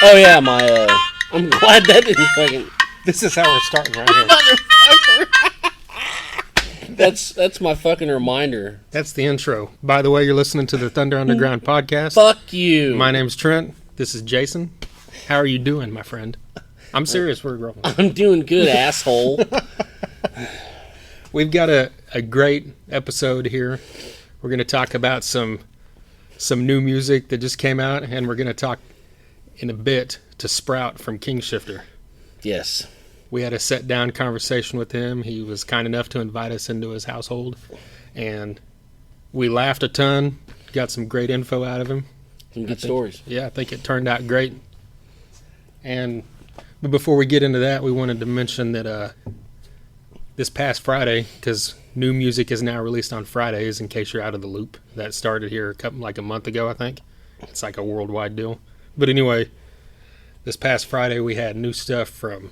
Oh yeah, I'm glad that didn't fucking. This is how we're starting right here. That's my fucking reminder. That's the intro. By the way, you're listening to the Thunder Underground podcast. Fuck you. My name's Trent. This is Jason. How are you doing, my friend? I'm serious. We're growing. I'm doing good, asshole. We've got a great episode here. We're going to talk about some new music that just came out, and we're going to talk in a bit to Sprout from Kingshifter. Yes. We had a sit-down conversation with him. He was kind enough to invite us into his household, and we laughed a ton, got some great info out of him. Some good stories. Yeah, I think it turned out great. But before we get into that, we wanted to mention that this past Friday, because new music is now released on Fridays, in case you're out of the loop. That started here a month ago, I think. It's like a worldwide deal. But anyway, this past Friday we had new stuff from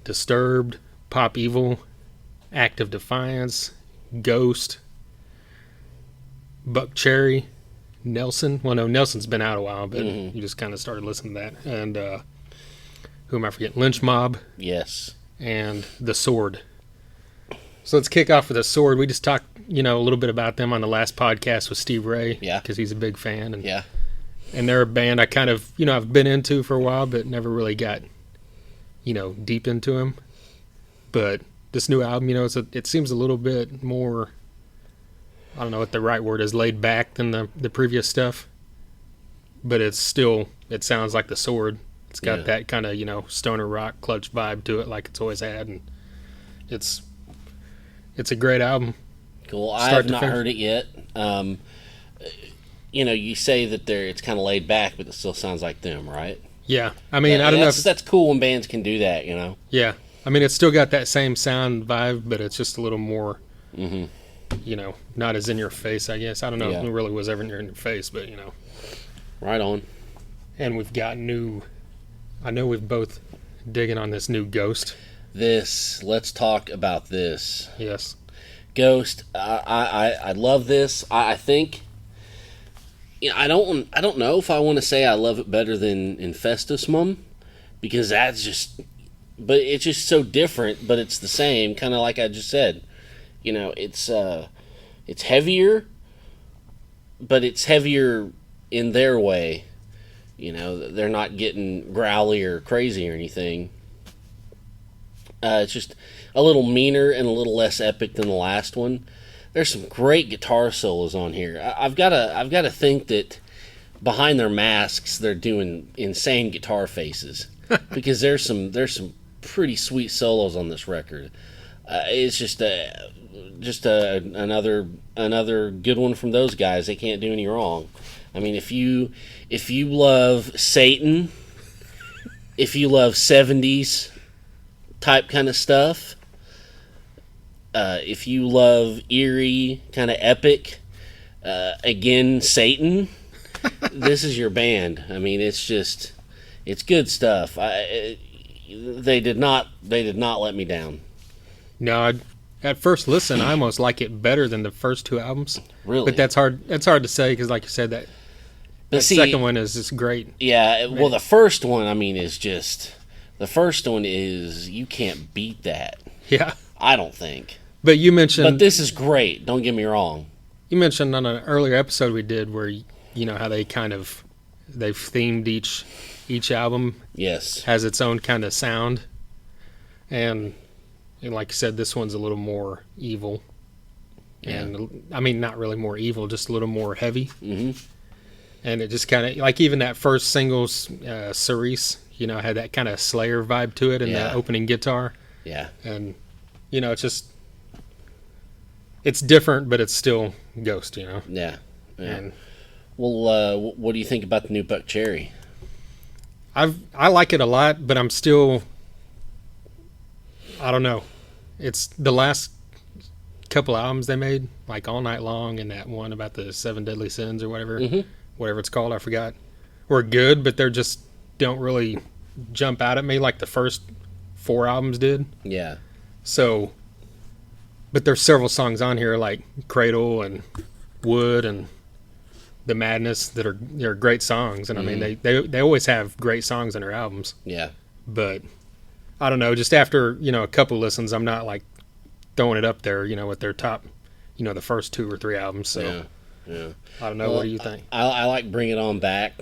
Disturbed, Pop Evil, Act of Defiance, Ghost, Buckcherry, Nelson. Well, no, Nelson's been out a while, but you just kind of started listening to that. And who am I forgetting? Lynch Mob. Yes. And The Sword. So let's kick off with The Sword. We just talked, a little bit about them on the last podcast with Steve Ray. Yeah. Because he's a big fan. And, yeah. And they're a band I kind of, I've been into for a while, but never really got, deep into them. But this new album, it seems a little bit more, I don't know what the right word is, laid back than the previous stuff. But it sounds like The Sword. It's got that kind of, stoner rock clutch vibe to it like it's always had. And it's a great album. Cool. I have not heard it yet. You say that it's kind of laid back, but it still sounds like them, right? Yeah. I mean, I don't know. That's cool when bands can do that, Yeah. I mean, it's still got that same sound vibe, but it's just a little more, not as in your face, I guess. I don't know if it really was ever in your face, but, Right on. And we've got I know we've both digging on this new Ghost. Let's talk about this. Yes. Ghost, I love this. I think, I don't know if I want to say I love it better than Infestus Mum, because but it's just so different, but it's the same, kind of like I just said. It's heavier, but it's heavier in their way. They're not getting growly or crazy or anything. It's just a little meaner and a little less epic than the last one. There's some great guitar solos on here. I've got to think that behind their masks they're doing insane guitar faces, because there's some pretty sweet solos on this record. It's just another good one from those guys. They can't do any wrong. I mean, if you love Satan, if you love 70s type kind of stuff, if you love eerie kind of epic, again Satan, this is your band. I mean, it's good stuff. They did not let me down. No, at first listen, I almost like it better than the first two albums. Really? But that's hard to say, because like you said, that second one is just great. Yeah, well, the first one, I mean, you can't beat that. Yeah. I don't think. But you mentioned... But this is great, don't get me wrong. You mentioned on an earlier episode we did where, how they they've themed each album. Yes. Has its own kind of sound. And like you said, this one's a little more evil. Yeah. And, I mean, not really more evil, just a little more heavy. Mm-hmm. And it just kind of, like even that first single, Cerise, had that kind of Slayer vibe to it, and that opening guitar. Yeah. And, it's different, but it's still Ghost, Yeah. And, well, what do you think about the new Buckcherry? I like it a lot, but I'm still, I don't know. It's the last couple albums they made, like All Night Long and that one about the 7 Deadly Sins or whatever. Mm-hmm. Whatever it's called, I forgot, were good, but they're just don't really jump out at me like the first 4 albums did. Yeah. So, but there's several songs on here like Cradle and Wood and the Madness that are great songs, and I mean they always have great songs in their albums. Yeah. But I don't know, just after a couple listens, I'm not like throwing it up there, with their top, the first 2 or 3 albums. So Yeah. I don't know. What do you think? I like Bring It On Back.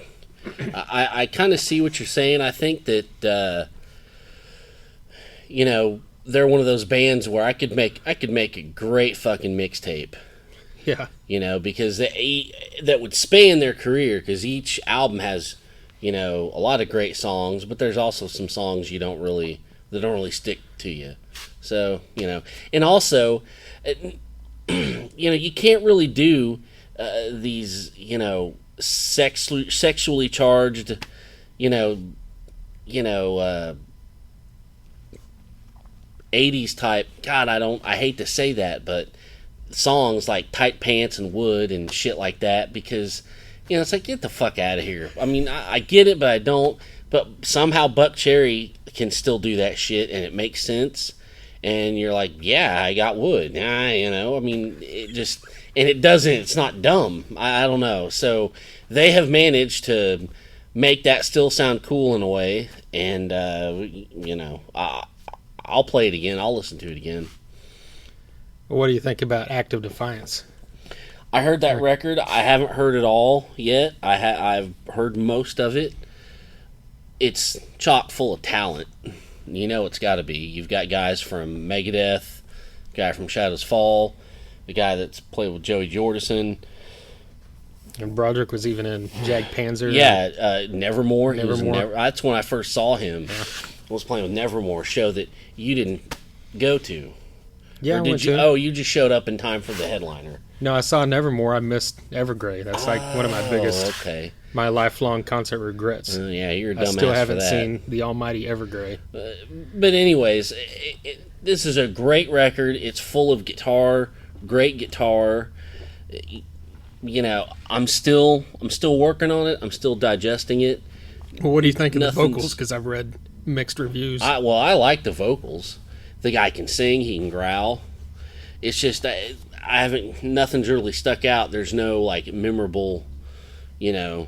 I kind of see what you're saying. I think that they're one of those bands where I could make a great fucking mixtape. Yeah. Because that would span their career, because each album has, a lot of great songs, but there's also some songs that don't really stick to you. So, and also, you can't really do these, sexually charged, 80s type, God, I hate to say that, but songs like Tight Pants and Wood and shit like that, because it's like, get the fuck out of here. I mean, I get it, but I don't. But somehow Buckcherry can still do that shit, and it makes sense. And you're like, yeah, I got Wood. I mean, it just, and it doesn't. It's not dumb. I don't know. So they have managed to make that still sound cool in a way, and I'll play it again. I'll listen to it again. What do you think about Active Defiance? I heard that record. I haven't heard it all yet. I've heard most of it. It's chock full of talent. It's got to be. You've got guys from Megadeth, guy from Shadows Fall, the guy that's played with Joey Jordison. And Broderick was even in Jag Panzer. Yeah, Nevermore. Nevermore. That's when I first saw him. Yeah. I was playing with Nevermore, show that you didn't go to. Yeah, or did you? Oh, you just showed up in time for the headliner. No, I saw Nevermore. I missed Evergrey. That's like one of my biggest, my lifelong concert regrets. Yeah, you're a dumbass. I still haven't seen the almighty Evergrey. But anyways, this is a great record. It's full of guitar, great guitar. I'm still working on it. I'm still digesting it. Well, what do you think of the vocals? Because I've read mixed reviews. I like the vocals. The guy can sing. He can growl. It's just nothing's really stuck out. There's no like memorable. I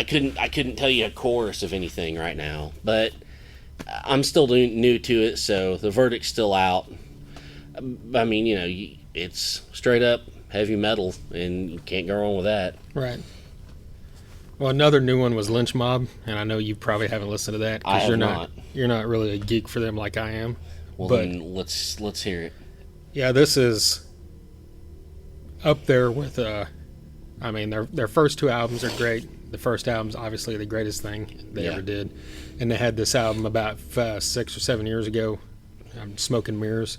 couldn't tell you a chorus of anything right now, but I'm still new to it, so the verdict's still out. I mean, it's straight up heavy metal, and you can't go wrong with that. Right. Well, another new one was Lynch Mob, and I know you probably haven't listened to that because you're not really a geek for them like I am. Well, then let's hear it. Yeah, this is up there with. I mean, their first 2 albums are great. The first album's obviously the greatest thing they ever did, and they had this album about 6 or 7 years ago, Smoke and Mirrors,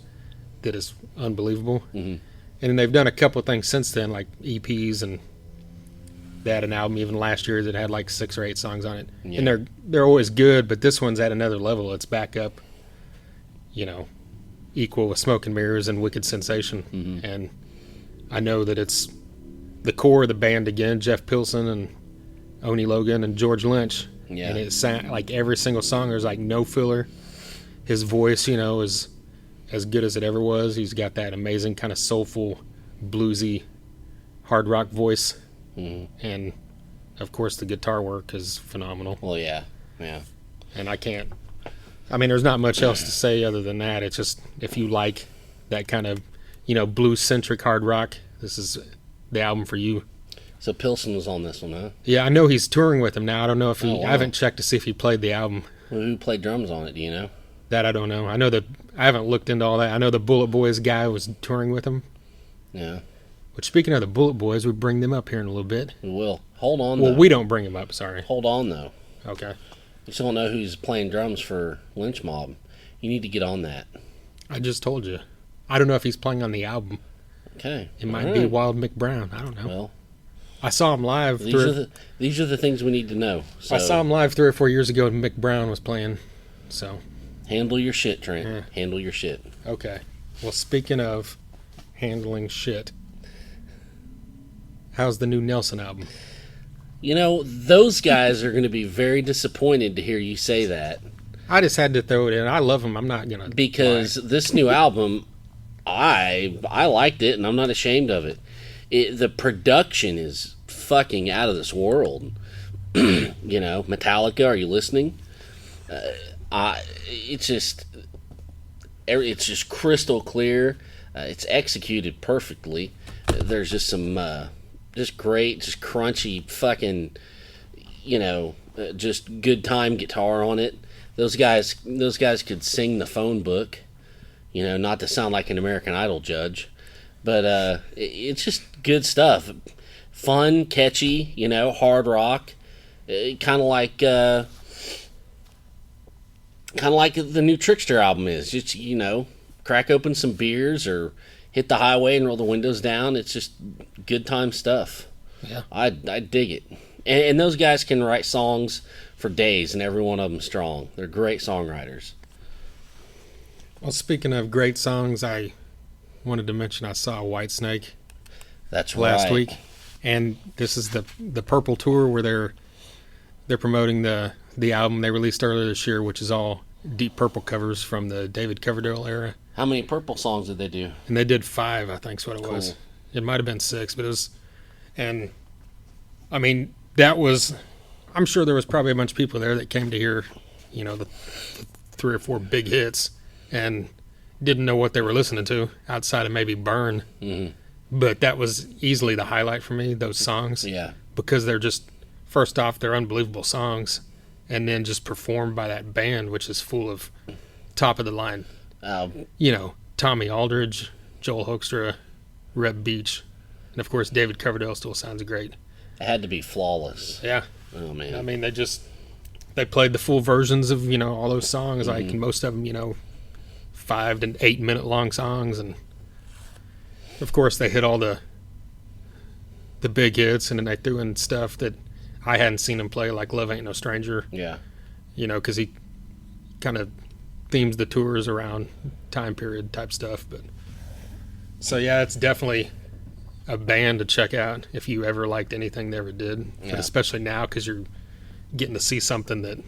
that is unbelievable. Mm-hmm. And they've done a couple of things since then, like EPs, and they had an album even last year that had like 6 or 8 songs on it. Yeah. And they're always good, but this one's at another level. It's back up, equal with Smoke and Mirrors and Wicked Sensation. Mm-hmm. And I know that it's the core of the band again, Jeff Pilson and Oni Logan and George Lynch. Yeah. And it sound like every single song, there's like no filler. His voice, is as good as it ever was. He's got that amazing kind of soulful, bluesy, hard rock voice. Mm-hmm. And of course the guitar work is phenomenal. Well, yeah. And there's not much else to say other than that. It's just, if you like that kind of, blues-centric hard rock, this is the album for you. So Pilson was on this one, huh? Yeah, I know he's touring with him now. I don't know if I haven't checked to see if he played the album. Well, who played drums on it, do you know? That I don't know. I know that I haven't looked into all that. I know the Bullet Boys guy was touring with him. Yeah. But speaking of the Bullet Boys, we bring them up here in a little bit. We will. Hold on, Well, we don't bring them up, sorry. Hold on, though. Okay. You still don't know who's playing drums for Lynch Mob. You need to get on that. I just told you. I don't know if he's playing on the album. Okay. It might be Wild Mick Brown. I don't know. Well, I saw him live. These are the things we need to know. So, I saw him live 3 or 4 years ago and Mick Brown was playing. So handle your shit, Trent. Yeah. Handle your shit. Okay. Well, speaking of handling shit, how's the new Nelson album? Those guys are going to be very disappointed to hear you say that. I just had to throw it in. I love them. I'm not going to. Because this new album, I liked it, and I'm not ashamed of it. the production is fucking out of this world. Metallica, are you listening? It's just crystal clear. It's executed perfectly. There's just some just great, just crunchy fucking, just good time guitar on it. Those guys could sing the phone book. Not to sound like an American Idol judge, but it's just good stuff. Fun, catchy, hard rock. Kind of like the new Trickster album is. Just crack open some beers or hit the highway and roll the windows down. It's just good time stuff. Yeah, I dig it. And those guys can write songs for days, and every one of them strong. They're great songwriters. Well, speaking of great songs, I wanted to mention I saw Whitesnake. That's last right. week, and this is the Purple tour where they're promoting the album they released earlier this year, which is all Deep Purple covers from the David Coverdale era. How many Purple songs did they do? And they did 5, I think is what it Cool. was. It might have been 6, but it was, and I mean that was. I'm sure there was probably a bunch of people there that came to hear, the 3 or 4 big hits, and didn't know what they were listening to outside of maybe Burn. Mm-hmm. But that was easily the highlight for me, those songs. Yeah. Because they're just, first off, they're unbelievable songs, and then just performed by that band, which is full of top of the line. Tommy Aldridge, Joel Hoekstra, Reb Beach, and of course David Coverdale still sounds great. It had to be flawless. Yeah. Oh man. I mean, they played the full versions of, all those songs, like, and most of them, 5 to 8 minute long songs, and of course they hit all the big hits, and then they threw in stuff that I hadn't seen him play, like Love Ain't No Stranger. Yeah. Because he kind of themes the tours around time period type stuff. But so yeah, it's definitely a band to check out if you ever liked anything they ever did. Yeah. But especially now, because you're getting to see something that,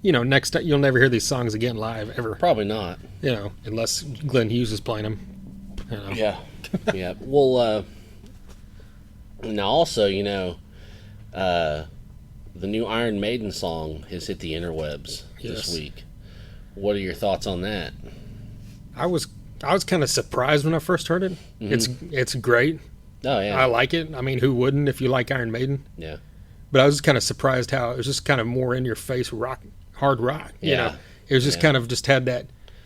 next time you'll never hear these songs again live ever. Probably not. Unless Glenn Hughes is playing them. Yeah. Yeah. Well, now also, the new Iron Maiden song has hit the interwebs this week. What are your thoughts on that? I was kind of surprised when I first heard it. Mm-hmm. It's great. Oh yeah. I like it. I mean, who wouldn't if you like Iron Maiden? Yeah. But I was kind of surprised how it was just kind of more in your face rock, hard rock. Yeah. It was just kind of just had that,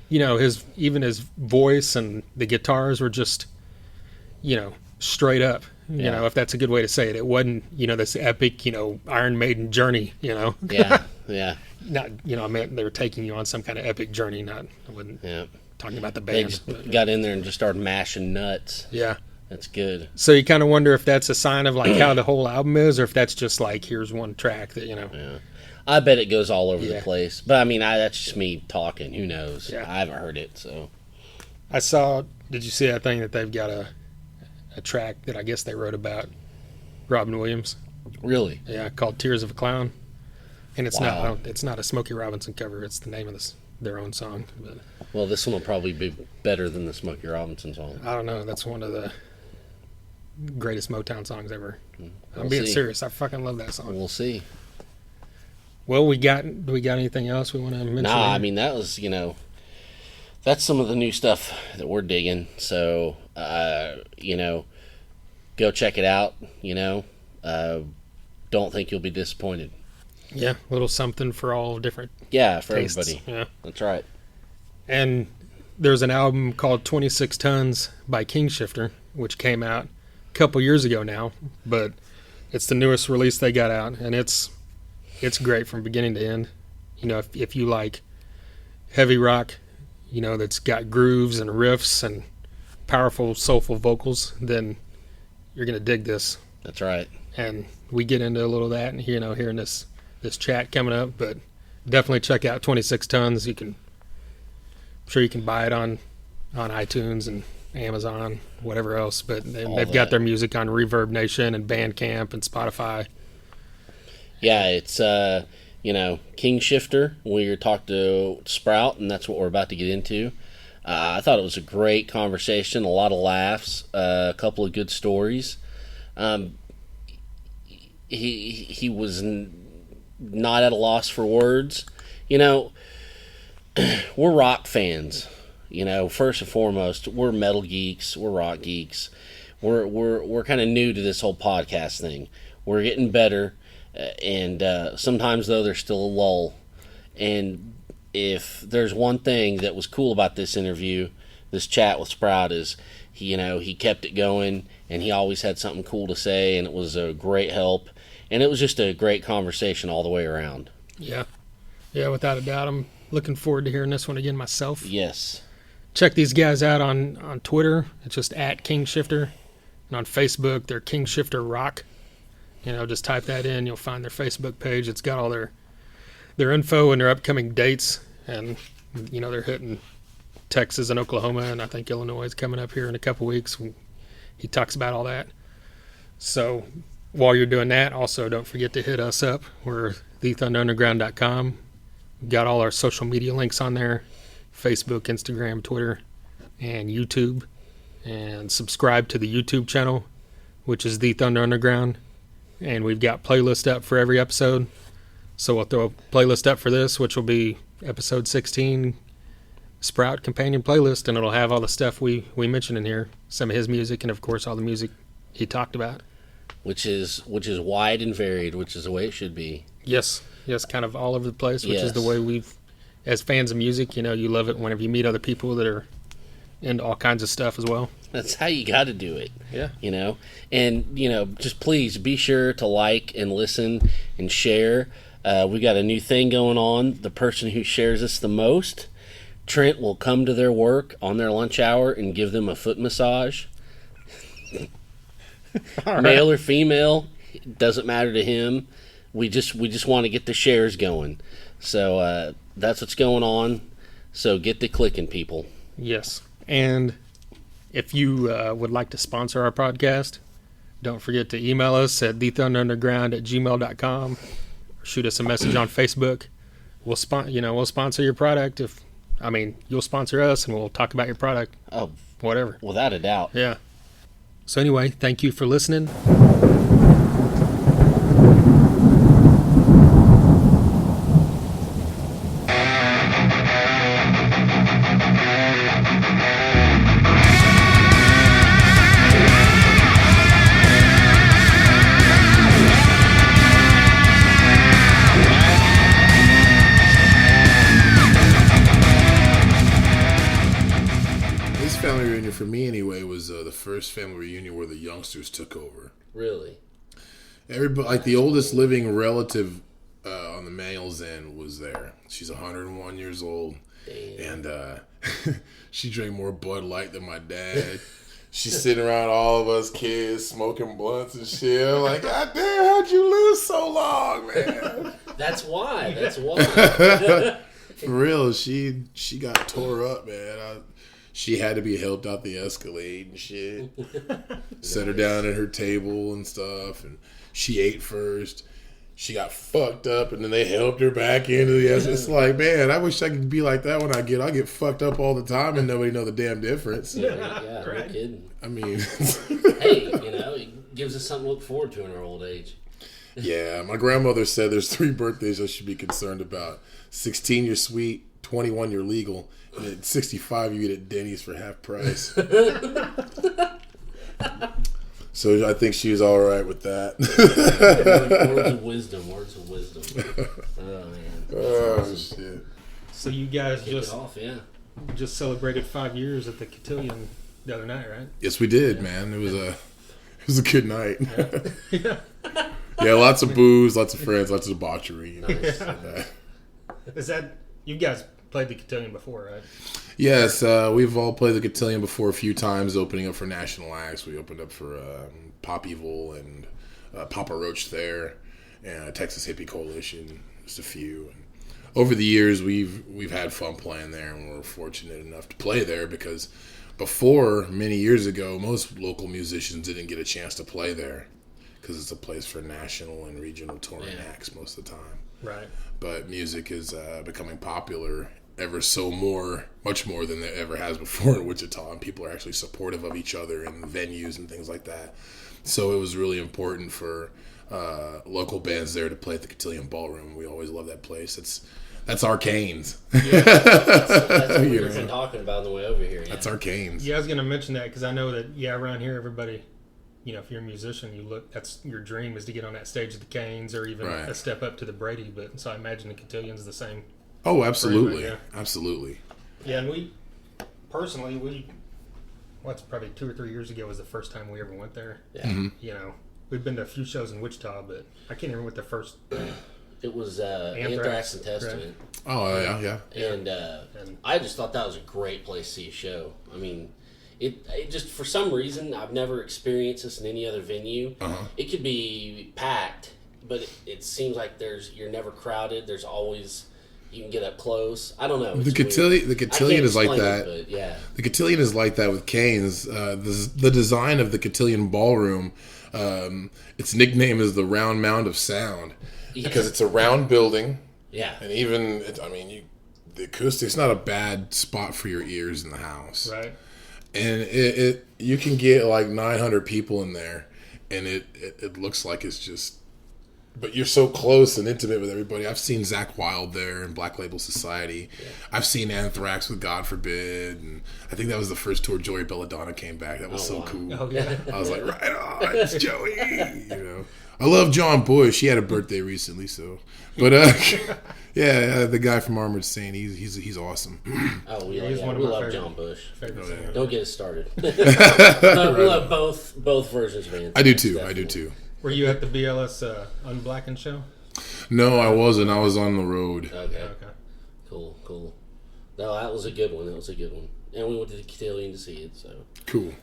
his voice and the guitars were just, straight up. If that's a good way to say it. It wasn't, this epic, Iron Maiden journey. Yeah. Yeah. Not, I meant they were taking you on some kind of epic journey. Not, I wasn't talking about the band. They just got in there and just started mashing nuts. Yeah. That's good. So you kind of wonder if that's a sign of like how the whole album is, or if that's just like, here's one track that, Yeah. I bet it goes all over the place. But I mean, that's just me talking. Who knows? Yeah. I haven't heard it, so. Did you see that thing that they've got a track that I guess they wrote about Robin Williams? Really? Yeah, called Tears of a Clown. And it's Wow. not a Smokey Robinson cover. It's the name of their own song. But Well, this one will probably be better than the Smokey Robinson song. I don't know. That's one of the greatest Motown songs ever. We'll I'm being see. serious. I fucking love that song. We'll see. Well, do we got anything else we want to mention? Nah, I mean, that was, that's some of the new stuff that we're digging. So, go check it out, Don't think you'll be disappointed. Yeah, a little something for all different Yeah, for tastes. everybody. Yeah. That's right. And there's an album called 26 Tons by Kingshifter, which came out a couple years ago now, but it's the newest release they got out, and it's great from beginning to end. If you like heavy rock, that's got grooves and riffs and powerful, soulful vocals, then you're going to dig this. That's right. And we get into a little of that, hearing this chat coming up, but definitely check out 26 Tons. I'm sure you can buy it on iTunes and Amazon, whatever else, but they've got their music on Reverb Nation and Bandcamp and Spotify. Yeah, it's, Kingshifter. We talked to Sprout, and that's what we're about to get into. I thought it was a great conversation, a lot of laughs, a couple of good stories. Um, he was not at a loss for words. You know, we're rock fans. You know, first and foremost, we're metal geeks, we're rock geeks. We're kind of new to this whole podcast thing. We're getting better, and sometimes though there's still a lull. And if there's one thing that was cool about this interview, this chat with Sprout, is he kept it going, and he always had something cool to say, and it was a great help, and it was just a great conversation all the way around. Yeah, without a doubt. I'm looking forward to hearing this one again myself. Yes. Check these guys out on Twitter. It's just at Kingshifter. And on Facebook, they're Kingshifter Rock. Just type that in. You'll find their Facebook page. It's got all their info and their upcoming dates. And, they're hitting Texas and Oklahoma, and I think Illinois is coming up here in a couple weeks. He talks about all that. So while you're doing that, also don't forget to hit us up. We're thethunderunderground.com. We've got all our social media links on there. Facebook, Instagram, Twitter, and YouTube. And subscribe to the YouTube channel, which is The Thunder Underground. And we've got playlists up for every episode. So we'll throw a playlist up for this, which will be episode 16, Sprout Companion Playlist, and it'll have all the stuff we mentioned in here. Some of his music, and of course all the music he talked about. Which is wide and varied, which is the way it should be. Yes, kind of all over the place, which is the way we've, as fans of music, you love it whenever you meet other people that are into all kinds of stuff as well. That's how you got to do it. Yeah. And, just please be sure to like and listen and share. We got a new thing going on. The person who shares us the most, Trent will come to their work on their lunch hour and give them a foot massage. Right. Male or female, it doesn't matter to him. We just want to get the shares going. So that's what's going on. So get the clicking, people. Yes. And if you would like to sponsor our podcast, don't forget to email us at thethunderunderground@gmail.com, or shoot us a message on Facebook. We'll sponsor your product. You'll sponsor us, and we'll talk about your product. Oh, whatever. Without a doubt. Yeah. So anyway, thank you for listening. Family reunion for me anyway was the first family reunion where the youngsters took over. Really? Everybody, like the oldest living relative on the male's end, was there. She's 101 years old. Damn. And she drank more Bud Light than my dad. She's sitting around all of us kids smoking blunts and shit. I'm like, God damn, how'd you live so long, man? That's why. For real, she got tore up, man. She had to be helped out the Escalade and shit. Set her down at her table and stuff, and she ate first. She got fucked up, and then they helped her back into the Escalade. It's like, man, I wish I could be like that when I get fucked up all the time and nobody know the damn difference. Yeah, right. No kidding. I mean, hey, it gives us something to look forward to in our old age. Yeah, my grandmother said there's 3 birthdays I should be concerned about. 16, you're sweet. 21, you're legal. And at 65, you get at Denny's for half price. So I think she was all right with that. Words of wisdom. Oh, man. Oh, shit. So you guys just celebrated 5 years at the Cotillion the other night, right? Yes, we did, man. It was a good night. Yeah, lots of booze, lots of friends, lots of debauchery. Nice. Is that, you guys played the Cotillion before, right? Yes, we've all played the Cotillion before a few times, opening up for national acts. We opened up for Pop Evil and Papa Roach there, and Texas Hippie Coalition, just a few. And over the years, we've had fun playing there, and we're fortunate enough to play there because before, many years ago, most local musicians didn't get a chance to play there because it's a place for national and regional touring acts most of the time. Right. But music is becoming popular ever so much more than there ever has before in Wichita, and people are actually supportive of each other and venues and things like that. So it was really important for local bands there to play at the Cotillion Ballroom. We always love that place. That's our Canes. Yeah, that's what we were talking about on the way over here. Yeah. That's our Canes. Yeah, I was going to mention that because I know that, around here, everybody, if you're a musician, that's your dream is to get on that stage of the Canes or even a step up to the Brady. But so I imagine the Cotillion's the same. Oh, absolutely. Absolutely. Yeah, and it's probably 2 or 3 years ago was the first time we ever went there. Yeah. Mm-hmm. We've been to a few shows in Wichita, but I can't remember what the first... It was Anthrax and Testament. Right. Oh, yeah. And I just thought that was a great place to see a show. I mean, it just, for some reason, I've never experienced this in any other venue. Uh-huh. It could be packed, but it seems like you're never crowded. There's always... You can get up close. I don't know. The Cotillion is like that. It, yeah. The Cotillion is like that with Canes. The design of the Cotillion Ballroom, its nickname is the Round Mound of Sound because it's a round building. Yeah. And even, the acoustics not a bad spot for your ears in the house. Right. And you can get like 900 people in there, and it looks like it's just. But you're so close and intimate with everybody. I've seen Zakk Wylde there in Black Label Society. Yeah. I've seen Anthrax with God Forbid. And I think that was the first tour Joey Belladonna came back. That was cool. Oh, yeah. I was like, right on, it's Joey. I love John Bush. He had a birthday recently, so. But, the guy from Armored Saint, he's awesome. Oh, yeah, we love John Bush. Don't get us started. We love both versions of Anthrax. I do too. Were you at the BLS Unblackened show? No, I wasn't. I was on the road. Okay. Cool. No, that was a good one. And we went to the Cotillion to see it, so. Cool.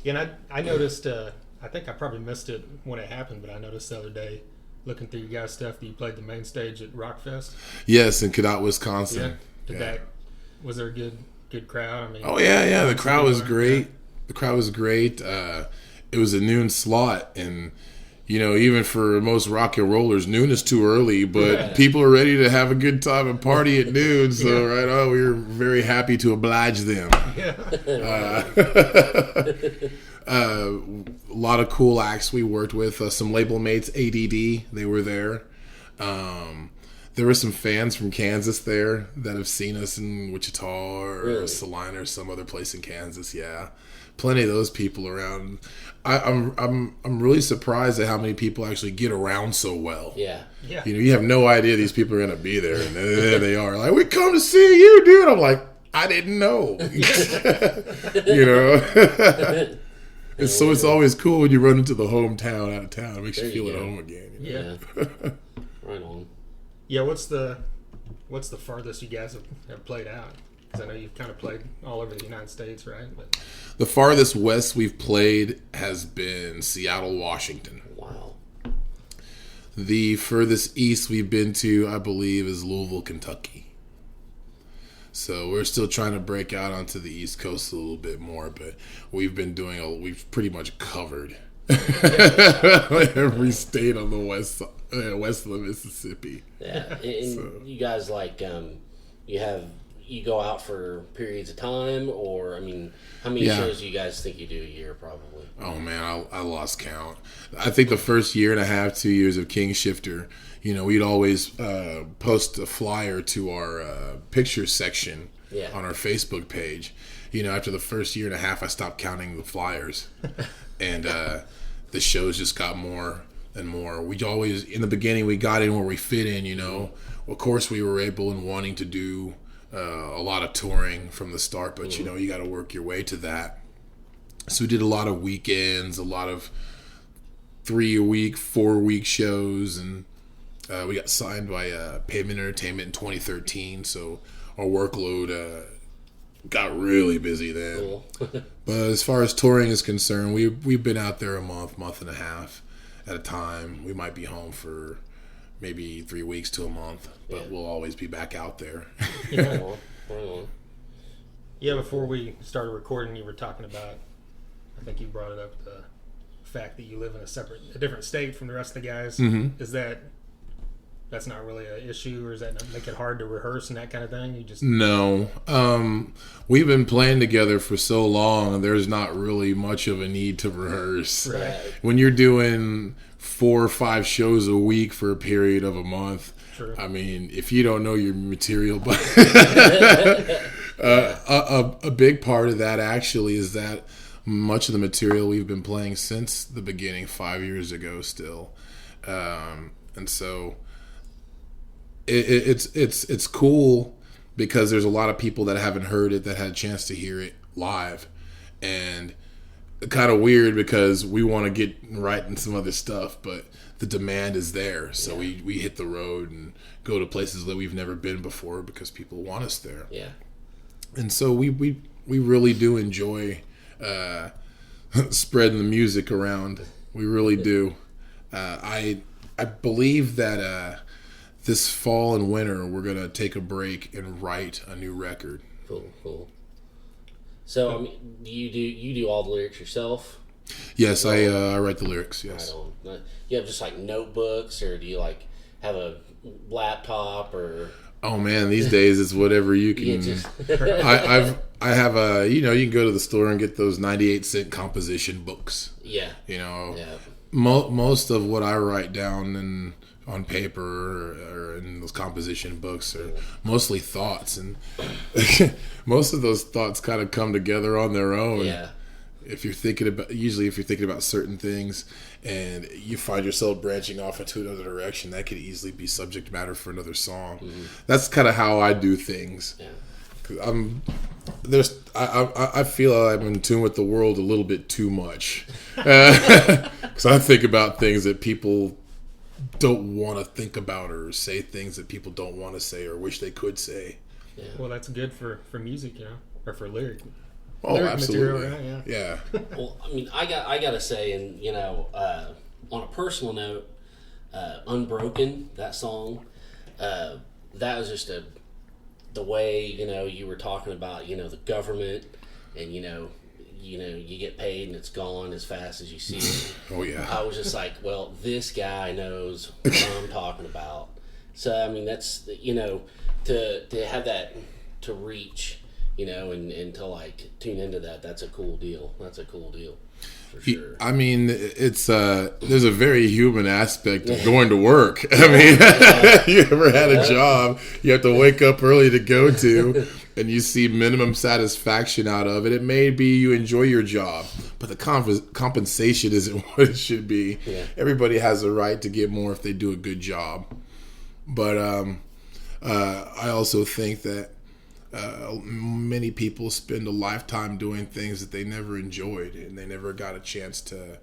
And I noticed, I think I probably missed it when it happened, but I noticed the other day, looking through you guys' stuff, that you played the main stage at Rockfest. Yes, in Cadott, Wisconsin. Yeah. Was there a good crowd? I mean, the crowd was great. The crowd was great. It was a noon slot, and even for most rock and rollers, noon is too early, but people are ready to have a good time and party at noon, so we were very happy to oblige them. A lot of cool acts we worked with, some label mates, ADD, they were there. There were some fans from Kansas there that have seen us in Wichita or Salina or some other place in Kansas, plenty of those people around. I'm really surprised at how many people actually get around so well. Yeah. You have no idea these people are going to be there, and there they are. Like, we come to see you, dude. I'm like, I didn't know. And so it's always cool when you run into the hometown out of town. It makes you feel at home again. Yeah. Right on. Yeah. What's the farthest you guys have played out? Because I know you've kind of played all over the United States, right? But the farthest west we've played has been Seattle, Washington. Wow. The furthest east we've been to, I believe, is Louisville, Kentucky. So we're still trying to break out onto the East Coast a little bit more, but we've pretty much covered every state on the west of the Mississippi. Yeah, and you guys you go out for periods of time, or how many shows do you guys think you do a year? Probably. Oh man, I lost count. I think the first year and a half, 2 years of Kingshifter, we'd always post a flyer to our pictures section on our Facebook page. After the first year and a half, I stopped counting the flyers, and the shows just got more and more. We always, in the beginning, we got in where we fit in. Of course, we were able and wanting to do a lot of touring from the start, but you got to work your way to that. So we did a lot of weekends, a lot of 3-week, 4-week shows, and we got signed by Pavement Entertainment in 2013. So our workload got really busy then. Cool. But as far as touring is concerned, we've been out there a month and a half at a time. We might be home for maybe 3 weeks to a month, but we'll always be back out there. Yeah, before we started recording, you were talking about, I think you brought it up, the fact that you live in a different state from the rest of the guys. Mm-hmm. Is that that's not really an issue, or does that make it hard to rehearse and that kind of thing? You just No. We've been playing together for so long, there's not really much of a need to rehearse. Right. When you're doing 4 or 5 shows a week for a period of a month, True. I mean, if you don't know your material, but a big part of that actually is that much of the material we've been playing since the beginning 5 years ago still. And so it's cool because there's a lot of people that haven't heard it that had a chance to hear it live, and kind of weird because we want to get writing some other stuff, but the demand is there, so we hit the road and go to places that we've never been before because people want us there. Yeah. And so we really do enjoy spreading the music around. We really do. I believe that this fall and winter we're gonna take a break and write a new record. Cool. So, I mean, you do all the lyrics yourself? Yes, I write the lyrics. Yes. Right on. You have just like notebooks, or do you like have a laptop, or? Oh man, these days it's whatever you can. I have a you can go to the store and get those 98-cent composition books. Yeah. Yeah. Most of what I write down on paper or in those composition books are mostly thoughts, and most of those thoughts kind of come together on their own. Yeah. If you're thinking about certain things and you find yourself branching off into another direction, that could easily be subject matter for another song. Mm-hmm. That's kind of how I do things. Yeah. 'Cause I feel I'm in tune with the world a little bit too much. Because I think about things that people don't want to think about, or say things that people don't want to say or wish they could say. Yeah. Well, that's good for music, or for lyric. Oh, lyric absolutely. Material, right? Yeah. Well, I mean, I gotta say, and on a personal note, "Unbroken," that song, that was just the way you were talking about the government, and you get paid and it's gone as fast as you see it. Oh yeah. I was just like, well, this guy knows what I'm talking about. So I mean, that's to have that to reach. And to like tune into that, that's a cool deal. For sure. I mean, it's there's a very human aspect of going to work. I mean, you ever had a job you have to wake up early to go to, and you see minimum satisfaction out of it? It may be you enjoy your job, but the compensation isn't what it should be. Yeah. Everybody has a right to get more if they do a good job. But I also think that many people spend a lifetime doing things that they never enjoyed, and they never got a chance to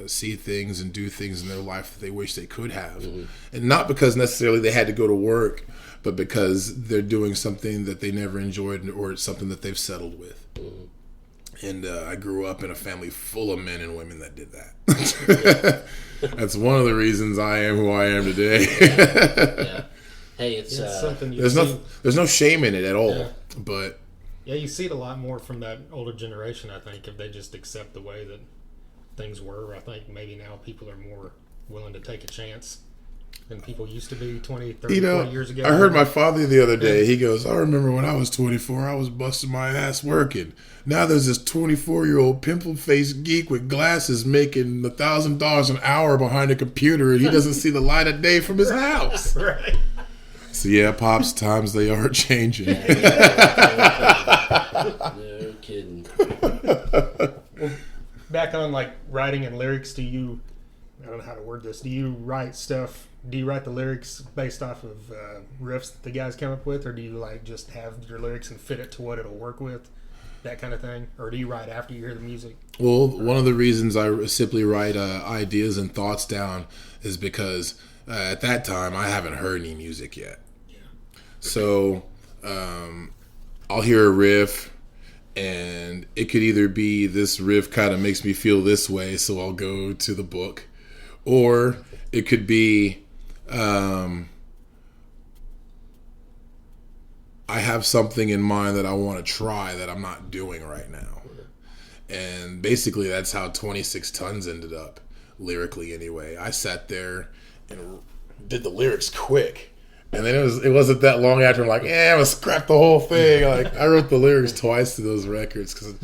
see things and do things in their life that they wish they could have. Mm-hmm. And not because necessarily they had to go to work, but because they're doing something that they never enjoyed, or it's something that they've settled with. Mm-hmm. And I grew up in a family full of men and women that did that. That's one of the reasons I am who I am today. Yeah. Hey, it's something there's no shame in it at all. Yeah. But you see it a lot more from that older generation, I think, if they just accept the way that things were. I think maybe now people are more willing to take a chance than people used to be 20, 30, 40 years ago. I heard my father the other day. He goes, I remember when I was 24, I was busting my ass working. Now there's this 24-year-old pimple-faced geek with glasses making $1,000 an hour behind a computer, and he doesn't see the light of day from his house. Right. So yeah, Pops, times they are changing. no kidding. Well, back on like writing and lyrics, I don't know how to word this. Do you write the lyrics based off of riffs that the guys come up with, or do you like just have your lyrics and fit it to what it'll work with, that kind of thing? Or do you write after you hear the music? Well, one of the reasons I simply write ideas and thoughts down is because at that time I haven't heard any music yet. So I'll hear a riff, and it could either be this riff kind of makes me feel this way, so I'll go to the book, or it could be I have something in mind that I want to try that I'm not doing right now. And basically that's how 26 Tons ended up, lyrically anyway. I sat there and did the lyrics quick. And then it wasn't that long after I'm like, I'm gonna scrap the whole thing. Like I wrote the lyrics twice to those records because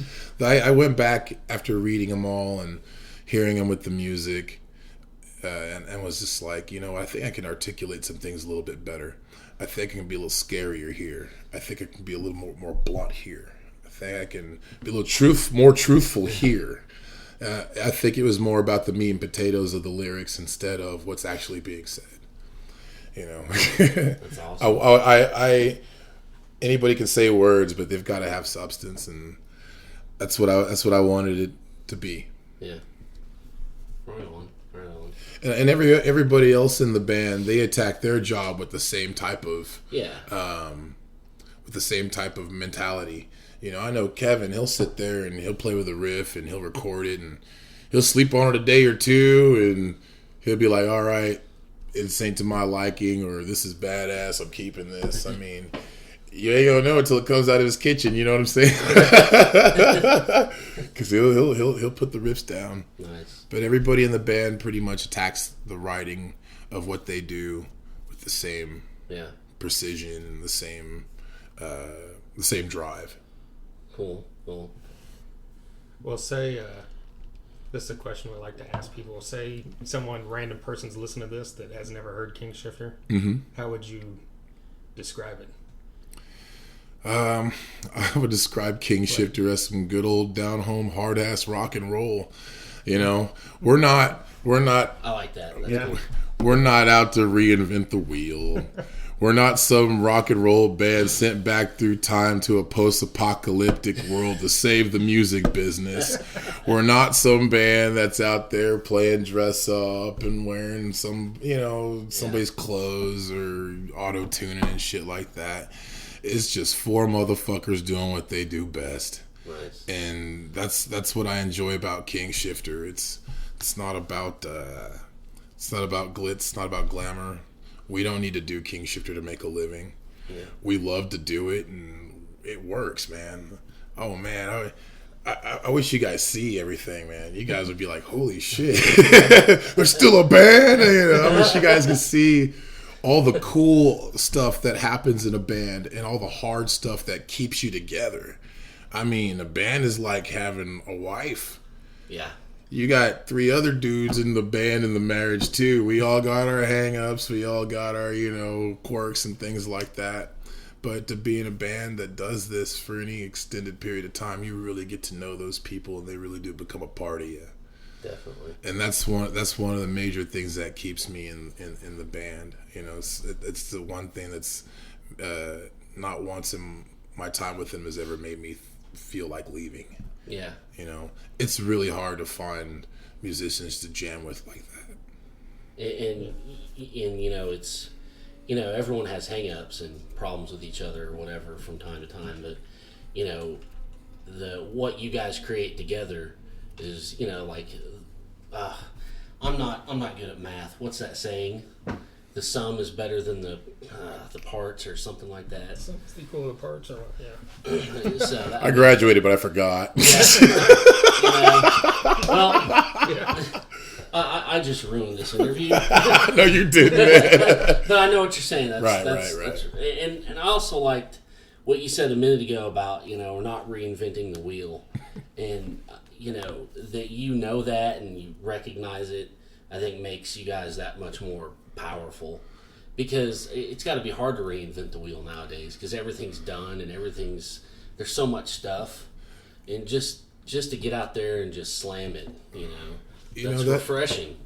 I went back after reading them all and hearing them with the music, and was just like, I think I can articulate some things a little bit better. I think I can be a little scarier here. I think I can be a little more blunt here. I think I can be a little more truthful here. I think it was more about the meat and potatoes of the lyrics instead of what's actually being said. That's awesome. Anybody can say words, but they've got to have substance, and that's what I wanted it to be. Yeah. Right on. And everybody else in the band, they attack their job with the same type of mentality. I know Kevin, he'll sit there and he'll play with a riff and he'll record it and he'll sleep on it a day or two and he'll be like, all right, this ain't to my liking, or this is badass, I'm keeping this. I mean, you ain't gonna know until it comes out of his kitchen, you know what I'm saying? Because he'll put the riffs down. Nice. But everybody in the band pretty much attacks the writing of what they do with the same precision and the same drive. Cool. Well, say this is a question we like to ask people. Say random person's listening to this that has never heard Kingshifter. Mm-hmm. How would you describe it? I would describe Kingshifter as some good old down home hard ass rock and roll. We're not. I like that. We're not out to reinvent the wheel. We're not some rock and roll band sent back through time to a post-apocalyptic world to save the music business. We're not some band that's out there playing dress up and wearing somebody's clothes or auto-tuning and shit like that. It's just four motherfuckers doing what they do best. Nice. And that's what I enjoy about Kingshifter. It's not about glitz, it's not about glamour. We don't need to do Kingshifter to make a living. Yeah. We love to do it, and it works, man. Oh man, I wish you guys see everything, man. You guys would be like, holy shit, there's still a band. I wish you guys could see all the cool stuff that happens in a band and all the hard stuff that keeps you together. I mean, a band is like having a wife. Yeah. You got three other dudes in the band in the marriage too. We all got our hang-ups. We all got our, quirks and things like that. But to be in a band that does this for any extended period of time, you really get to know those people, and they really do become a part of you. Definitely. And that's one of the major things that keeps me in the band. It's the one thing that's not once in my time with them has ever made me feel like leaving. Yeah. It's really hard to find musicians to jam with like that. And it's, everyone has hang-ups and problems with each other or whatever from time to time, but, what you guys create together is, I'm not good at math. What's that saying? The sum is better than the parts, or something like that. It's equal to the parts, or what? Yeah. So I graduated, but I forgot. I just ruined this interview. No, you didn't. But I know what you're saying. That's right. And I also liked what you said a minute ago about we're not reinventing the wheel, and that that and you recognize it. I think makes you guys that much more powerful, because it's got to be hard to reinvent the wheel nowadays, because everything's done and there's so much stuff, and just to get out there and just slam it, that's refreshing.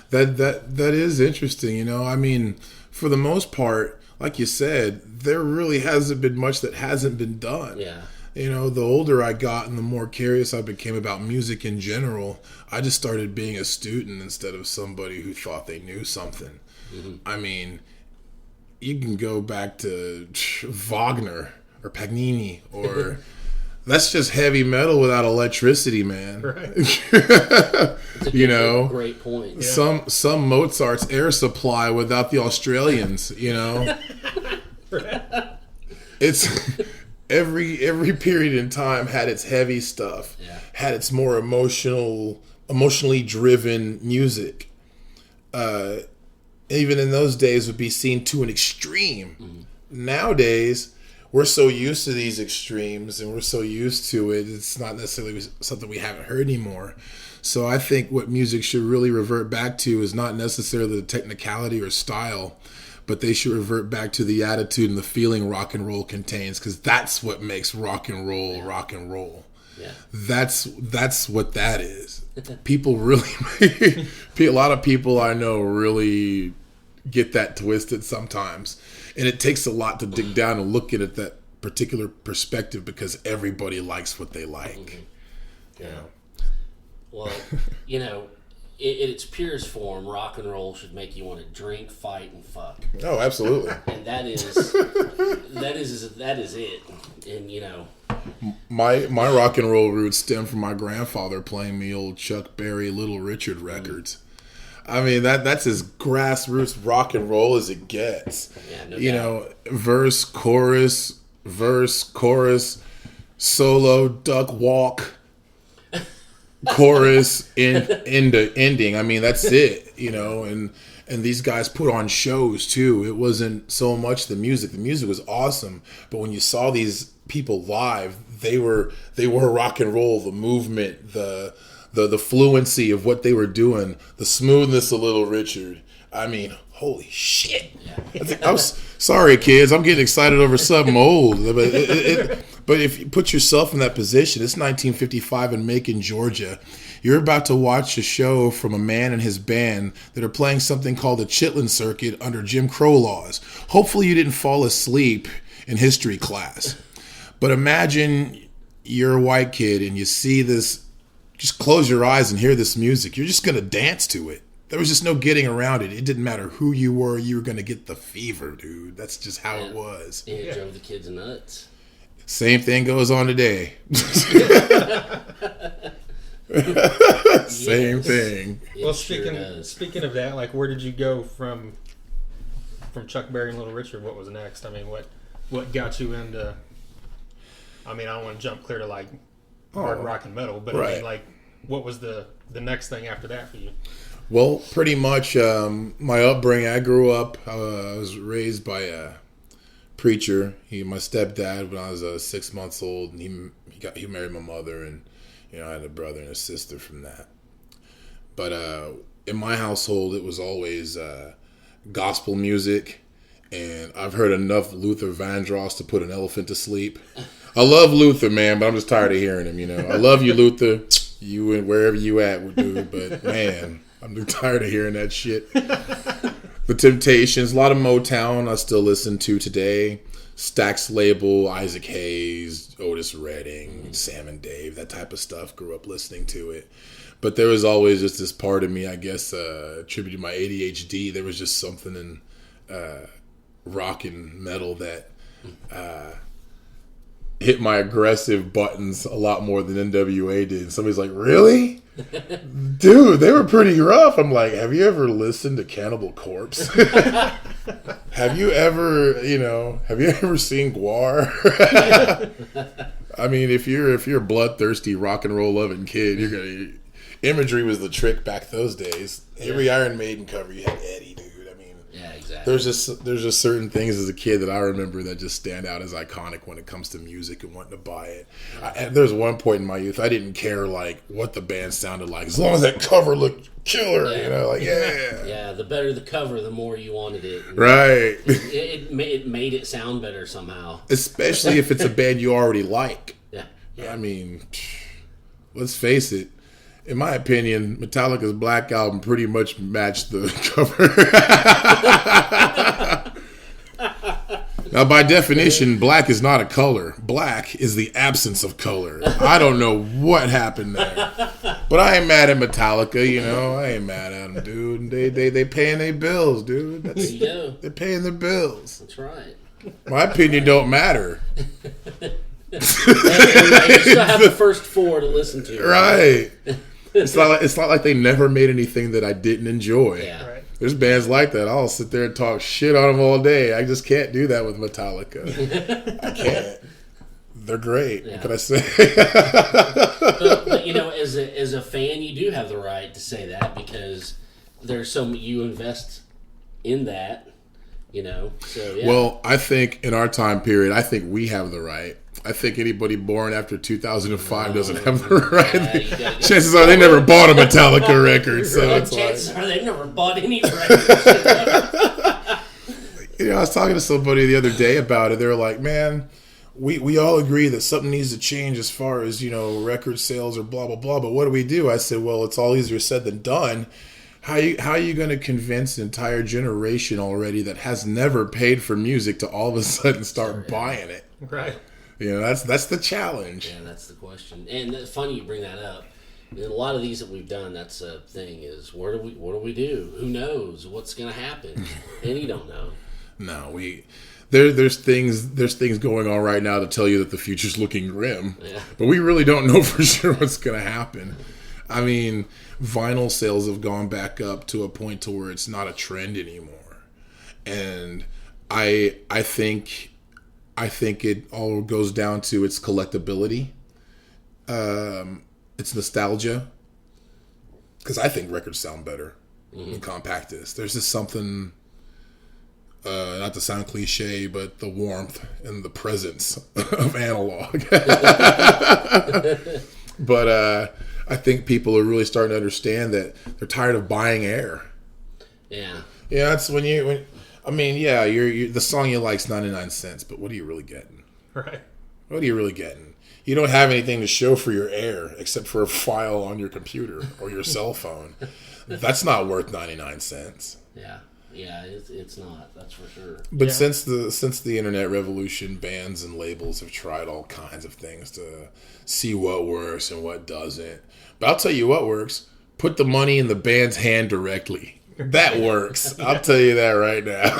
That is interesting. I mean, for the most part, like you said, there really hasn't been much that hasn't been done. Yeah. The older I got and the more curious I became about music in general, I just started being a student instead of somebody who thought they knew something. Mm-hmm. I mean, you can go back to Wagner or Paganini, or that's just heavy metal without electricity, man. Right. Great point. Yeah. Some Mozart's air supply without the Australians, It's every period in time had its heavy stuff, had its more emotionally driven music. even in those days, would be seen to an extreme. Mm-hmm. Nowadays, we're so used to these extremes and we're so used to it, it's not necessarily something we haven't heard anymore. So I think what music should really revert back to is not necessarily the technicality or style, but they should revert back to the attitude and the feeling rock and roll contains, because that's what makes rock and roll rock and roll. Yeah. That's what that is. People really, a lot of people I know really get that twisted sometimes. And it takes a lot to dig down and look at it that particular perspective, because everybody likes what they like. Mm-hmm. Yeah. Well, in its purest form, rock and roll should make you want to drink, fight, and fuck. Oh, absolutely. And that is it. And my rock and roll roots stem from my grandfather playing me old Chuck Berry, Little Richard records. I mean, that's as grassroots rock and roll as it gets. Yeah, no doubt. Verse, chorus, solo, duck, walk, chorus, ending. I mean, that's it, and these guys put on shows too. It wasn't so much the music. The music was awesome, but when you saw these people live, they were rock and roll, the movement, the fluency of what they were doing, the smoothness of Little Richard. I mean, holy shit. Yeah. I'm sorry, kids. I'm getting excited over something old. But if you put yourself in that position, it's 1955 in Macon, Georgia. You're about to watch a show from a man and his band that are playing something called the Chitlin Circuit under Jim Crow laws. Hopefully you didn't fall asleep in history class. But imagine you're a white kid and you see this. Just close your eyes and hear this music. You're just going to dance to it. There was just no getting around it. It didn't matter who you were going to get the fever, dude. That's just how it was. And it drove the kids nuts. Same thing goes on today. Same thing. Well, speaking of that, like, where did you go from Chuck Berry and Little Richard? What was next? I mean, what got you into? I mean, I don't want to jump clear to like hard rock and metal, but right. I mean, like, what was the next thing after that for you? Well, pretty much my upbringing. I grew up. I was raised by a preacher. My stepdad when I was 6 months old, and he married my mother, and I had a brother and a sister from that. But in my household, it was always gospel music, and I've heard enough Luther Vandross to put an elephant to sleep. I love Luther, man, but I'm just tired of hearing him, I love you, Luther. You and wherever you at, dude. But, man, I'm tired of hearing that shit. The Temptations, a lot of Motown I still listen to today. Stax Label, Isaac Hayes, Otis Redding, Sam and Dave, that type of stuff. Grew up listening to it. But there was always just this part of me, I guess, attributed to my ADHD. There was just something in rock and metal that hit my aggressive buttons a lot more than NWA did. And somebody's like, really? Dude, they were pretty rough. I'm like, have you ever listened to Cannibal Corpse? Have you ever seen Gwar? I mean, if you're a bloodthirsty rock and roll loving kid, imagery was the trick back those days. Every Iron Maiden cover, you had Eddie, dude. Yeah, exactly. There's just certain things as a kid that I remember that just stand out as iconic when it comes to music and wanting to buy it. There's one point in my youth I didn't care like what the band sounded like, as long as that cover looked killer. Yeah, the better the cover, the more you wanted it. Right. It made it sound better somehow. Especially if it's a band you already like. Yeah. I mean, let's face it. In my opinion, Metallica's Black Album pretty much matched the cover. Now, by definition, black is not a color. Black is the absence of color. I don't know what happened there. But I ain't mad at Metallica, I ain't mad at them, dude. They paying their bills, dude. There you go. They're paying their bills. That's right. My opinion don't matter. You still have the first four to listen to. Right. It's not like they never made anything that I didn't enjoy. Yeah. Right. There's bands like that. I'll sit there and talk shit on them all day. I just can't do that with Metallica. I can't. They're great. Yeah. What can I say? but as a fan, you do have the right to say that because there's you invest in that. So yeah. Well, I think in our time period, I think we have the right. I think anybody born after 2005 doesn't have the right. Chances are they never bought a Metallica record, so it's chances are they've never bought any records. I was talking to somebody the other day about it. They were like, "Man, we all agree that something needs to change as far as record sales or blah blah blah. But what do we do?" I said, "Well, it's all easier said than done." How are you going to convince an entire generation already that has never paid for music to all of a sudden start buying it? Right. That's the challenge. Yeah, that's the question. And it's funny you bring that up. And a lot of these that we've done, that's a thing is what do we do? Who knows what's going to happen? And you don't know. No, there's things going on right now to tell you that the future's looking grim. Yeah. But we really don't know for sure what's going to happen. I mean, vinyl sales have gone back up to a point to where it's not a trend anymore, and I think it all goes down to its collectability, its nostalgia. Because I think records sound better than compact discs. There's just something, not to sound cliche, but the warmth and the presence of analog. But I think people are really starting to understand that they're tired of buying air. Yeah. Yeah, that's when you're the song you like's 99 cents, but what are you really getting? Right. What are you really getting? You don't have anything to show for your air except for a file on your computer or your cell phone. That's not worth 99 cents. Yeah. Yeah, it's not. That's for sure. But since the internet revolution, bands and labels have tried all kinds of things to see what works and what doesn't. But I'll tell you what works. Put the money in the band's hand directly. That works. I'll tell you that right now.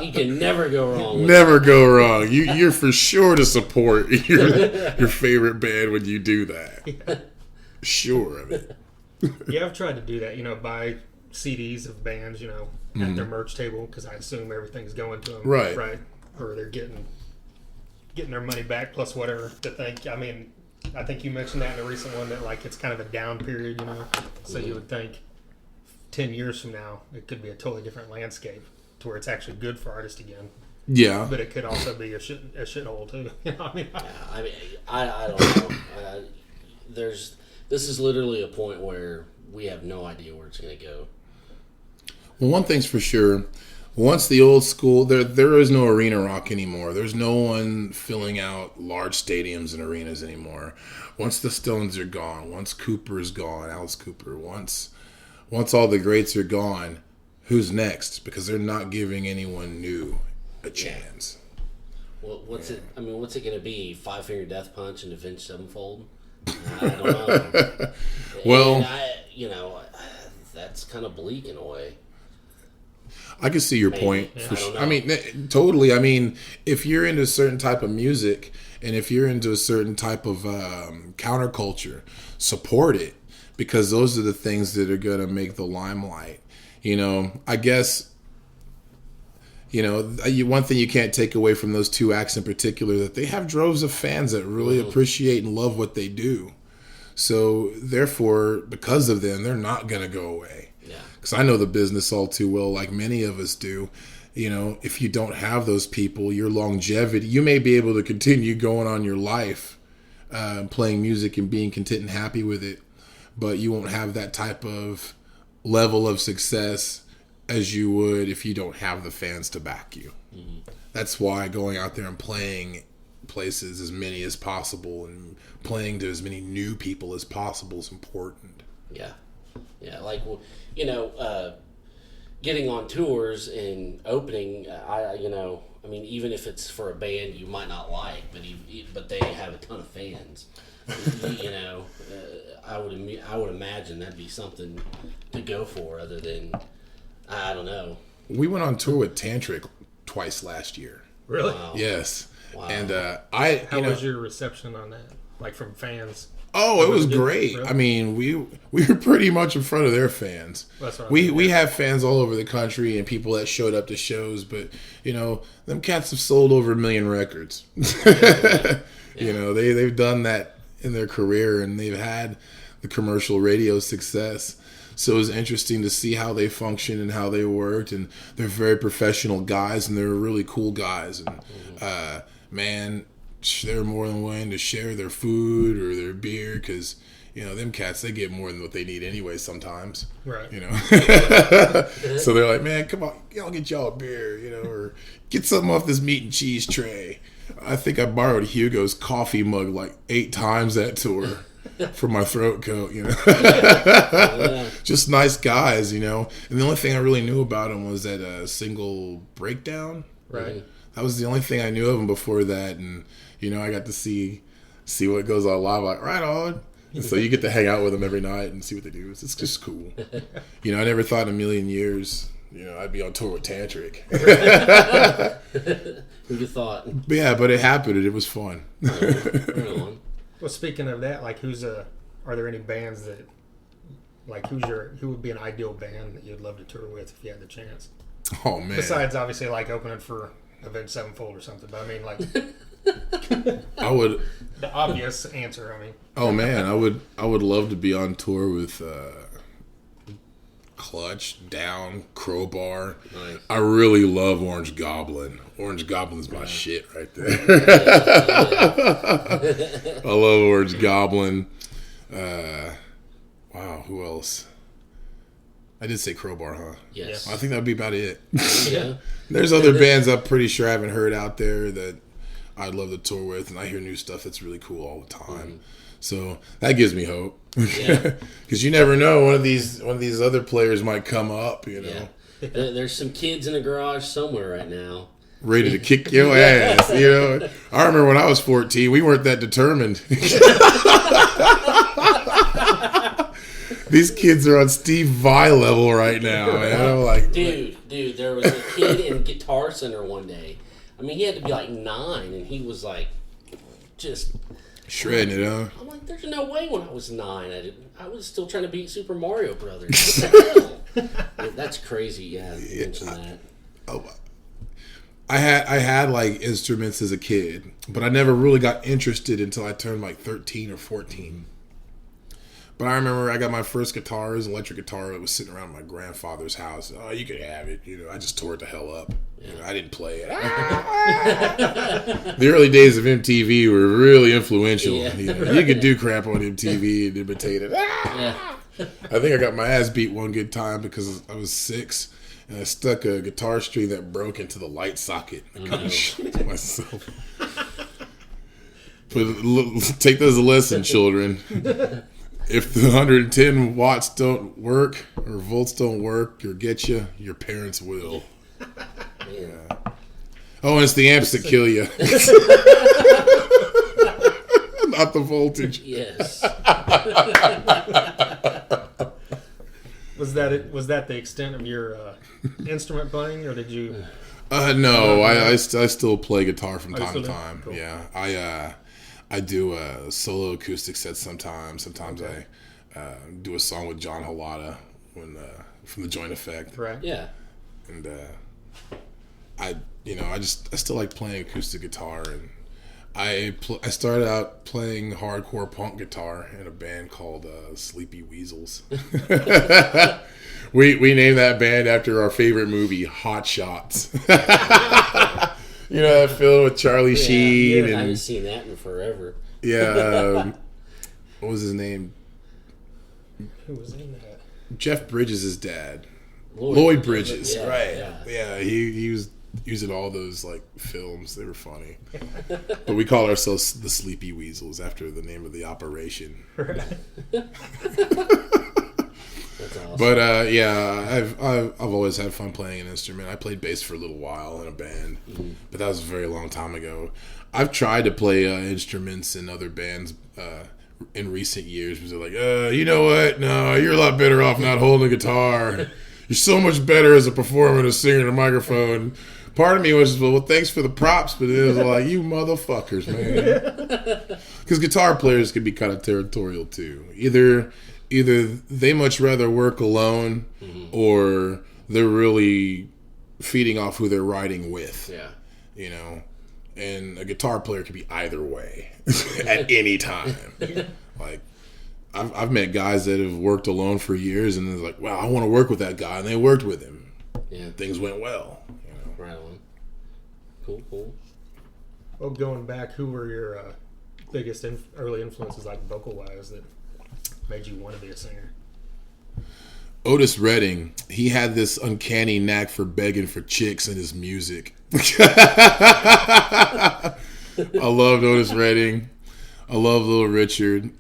You can never go wrong. Never go wrong. You're for sure to support your favorite band when you do that. Yeah. Sure of it. Yeah, I've tried to do that. Buy CDs of bands, at their merch table, because I assume everything's going to them, right? Or they're getting their money back plus whatever. I think you mentioned that in a recent one that it's kind of a down period, So you would think 10 years from now it could be a totally different landscape to where it's actually good for artists again. Yeah, but it could also be a shithole too. I don't know. This is literally a point where we have no idea where it's going to go. Well, one thing's for sure. Once the old school, there is no arena rock anymore. There's no one filling out large stadiums and arenas anymore. Once the Stones are gone, once Cooper's gone, Alice Cooper, once all the greats are gone, who's next? Because they're not giving anyone new a chance. Well, what's it going to be? Five Finger Death Punch and Avenged Sevenfold? I don't know. Well, that's kind of bleak in a way. I can see your point. Totally. If you're into a certain type of music and if you're into a certain type of counterculture, support it, because those are the things that are going to make the limelight. I guess, one thing you can't take away from those two acts in particular, that they have droves of fans that really appreciate and love what they do. So therefore, because of them, they're not going to go away. Because I know the business all too well, like many of us do. If you don't have those people, your longevity, you may be able to continue going on your life, playing music and being content and happy with it, but you won't have that type of level of success as you would if you don't have the fans to back you. Mm-hmm. That's why going out there and playing places as many as possible and playing to as many new people as possible is important. Yeah. Getting on tours and opening, even if it's for a band you might not like, but they have a ton of fans, I would imagine that'd be something to go for. Other than, I don't know. We went on tour with Tantric twice last year. Really? Wow. Yes. Wow. And how was your reception on that? Like from fans? Oh, it was great. Really? We were pretty much in front of their fans. That's right. We have fans all over the country and people that showed up to shows, but them cats have sold over 1 million records. Yeah. They've done that in their career and they've had the commercial radio success. So it was interesting to see how they function and how they worked. And they're very professional guys, and they're really cool guys. And man, they're more than willing to share their food or their beer because, you know, them cats, they get more than what they need anyway sometimes. Right. You know? So they're like, man, come on, I'll get y'all a beer, you know, or get something off this meat and cheese tray. I think I borrowed Hugo's coffee mug like 8 times that tour for my throat coat, you know. Just nice guys, you know. And the only thing I really knew about them was that single breakdown. Right. That was the only thing I knew of them before that. And, you know, I got to see what goes on live. Like, right on. And so you get to hang out with them every night and see what they do. It's just cool. You know, I never thought in a million years, you know, I'd be on tour with Tantric. Who'd have thought? Yeah, but it happened and it was fun. Well, speaking of that, like, are there any bands that, like, who would be an ideal band that you'd love to tour with if you had the chance? Oh, man. Besides, obviously, like, opening for Avenged Sevenfold or something. But, I mean, like, I would... the obvious answer, I mean. Oh, man, I would love to be on tour with Clutch, Down, Crowbar. Nice. I really love Orange Goblin. Orange Goblin's my shit right there. I love Orange Goblin. Wow, who else? I did say Crowbar, huh? Yes. I think that'd be about it. Yeah. There's other bands I'm pretty sure I haven't heard out there that I'd love to tour with, and I hear new stuff that's really cool all the time. Mm-hmm. So that gives me hope. Yeah. Because you never know, one of these other players might come up, you know. Yeah. There's some kids in a garage somewhere right now. Ready to kick your ass, you know. I remember when I was 14, we weren't that determined. These kids are on Steve Vai level right now, man. I'm like, dude, there was a kid in Guitar Center one day. I mean, he had to be like 9, and he was like, just shredding it, huh? I'm like, there's no way when I was 9, I was still trying to beat Super Mario Brothers. What the hell? That's crazy. Yeah, you mentioned that. Oh, I had like instruments as a kid, but I never really got interested until I turned like 13 or 14. But I remember I got my first guitar, it was an electric guitar that was sitting around my grandfather's house. Oh, you could have it. You know, I just tore it the hell up. Yeah. You know, I didn't play it. The early days of MTV were really influential. Yeah. You could do crap on MTV and imitate it. Yeah. I think I got my ass beat one good time because I was 6 and I stuck a guitar string that broke into the light socket. I couldn't shit myself. But take that as a lesson, children. If the 110 watts don't work or volts don't work or get you, your parents will. Yeah. Oh, and it's the amps that kill you. Not the voltage. Yes. Was that the extent of your instrument playing, or did you? No, I still play guitar from time to do? time. Cool. Yeah, I do a solo acoustic set sometimes. Sometimes I do a song with John Halata from the Joint Effect. Right. Yeah. And I still like playing acoustic guitar, and I started out playing hardcore punk guitar in a band called Sleepy Weasels. We named that band after our favorite movie, Hot Shots. You know that film with Charlie Sheen? I and haven't seen that in forever. yeah, what was his name? Who was in that? Jeff Bridges' dad. Lloyd Bridges, yeah, right? Yeah, he was using all those like films. They were funny, but we call ourselves the Sleepy Weasels after the name of the operation. Right. That's awesome. But I've always had fun playing an instrument. I played bass for a little while in a band, but that was a very long time ago. I've tried to play instruments in other bands in recent years because they're like, you know what? No, you're a lot better off not holding a guitar. You're so much better as a performer and a singer in a microphone. Part of me was, well, thanks for the props, but it was like, you motherfuckers, man. Because guitar players can be kind of territorial too. Either they much rather work alone, or they're really feeding off who they're writing with. Yeah. You know, and a guitar player could be either way at any time. Like, I've met guys that have worked alone for years, and it's like, wow, I want to work with that guy, and they worked with him. Yeah. Things went well. Right on. Cool. Well, going back, who were your biggest early influences, like vocal-wise, that made you want to be a singer? Otis Redding, he had this uncanny knack for begging for chicks in his music. I loved Otis Redding. I love Little Richard.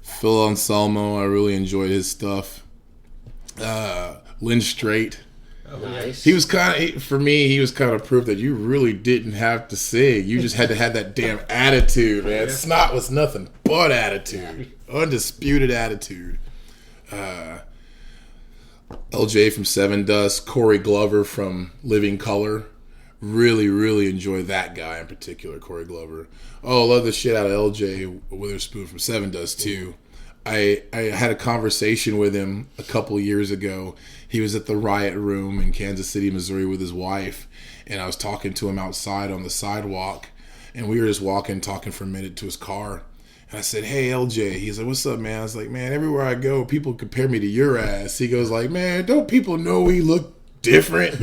Phil Anselmo, I really enjoyed his stuff. Lynch Straight. Nice. He was kind of, for me, he was kind of proof that you really didn't have to sing. You just had to have that damn attitude, man. Snot was nothing but attitude. Undisputed attitude. LJ from Seven Dust, Corey Glover from Living Color. Really, really enjoy that guy in particular, Corey Glover. Oh, I love the shit out of LJ Witherspoon from Seven Dust too. I had a conversation with him a couple years ago. He was at the Riot Room in Kansas City, Missouri with his wife, and I was talking to him outside on the sidewalk, and we were just talking for a minute to his car. And I said, hey, LJ. He's like, what's up, man? I was like, man, everywhere I go, people compare me to your ass. He goes like, man, don't people know we look different?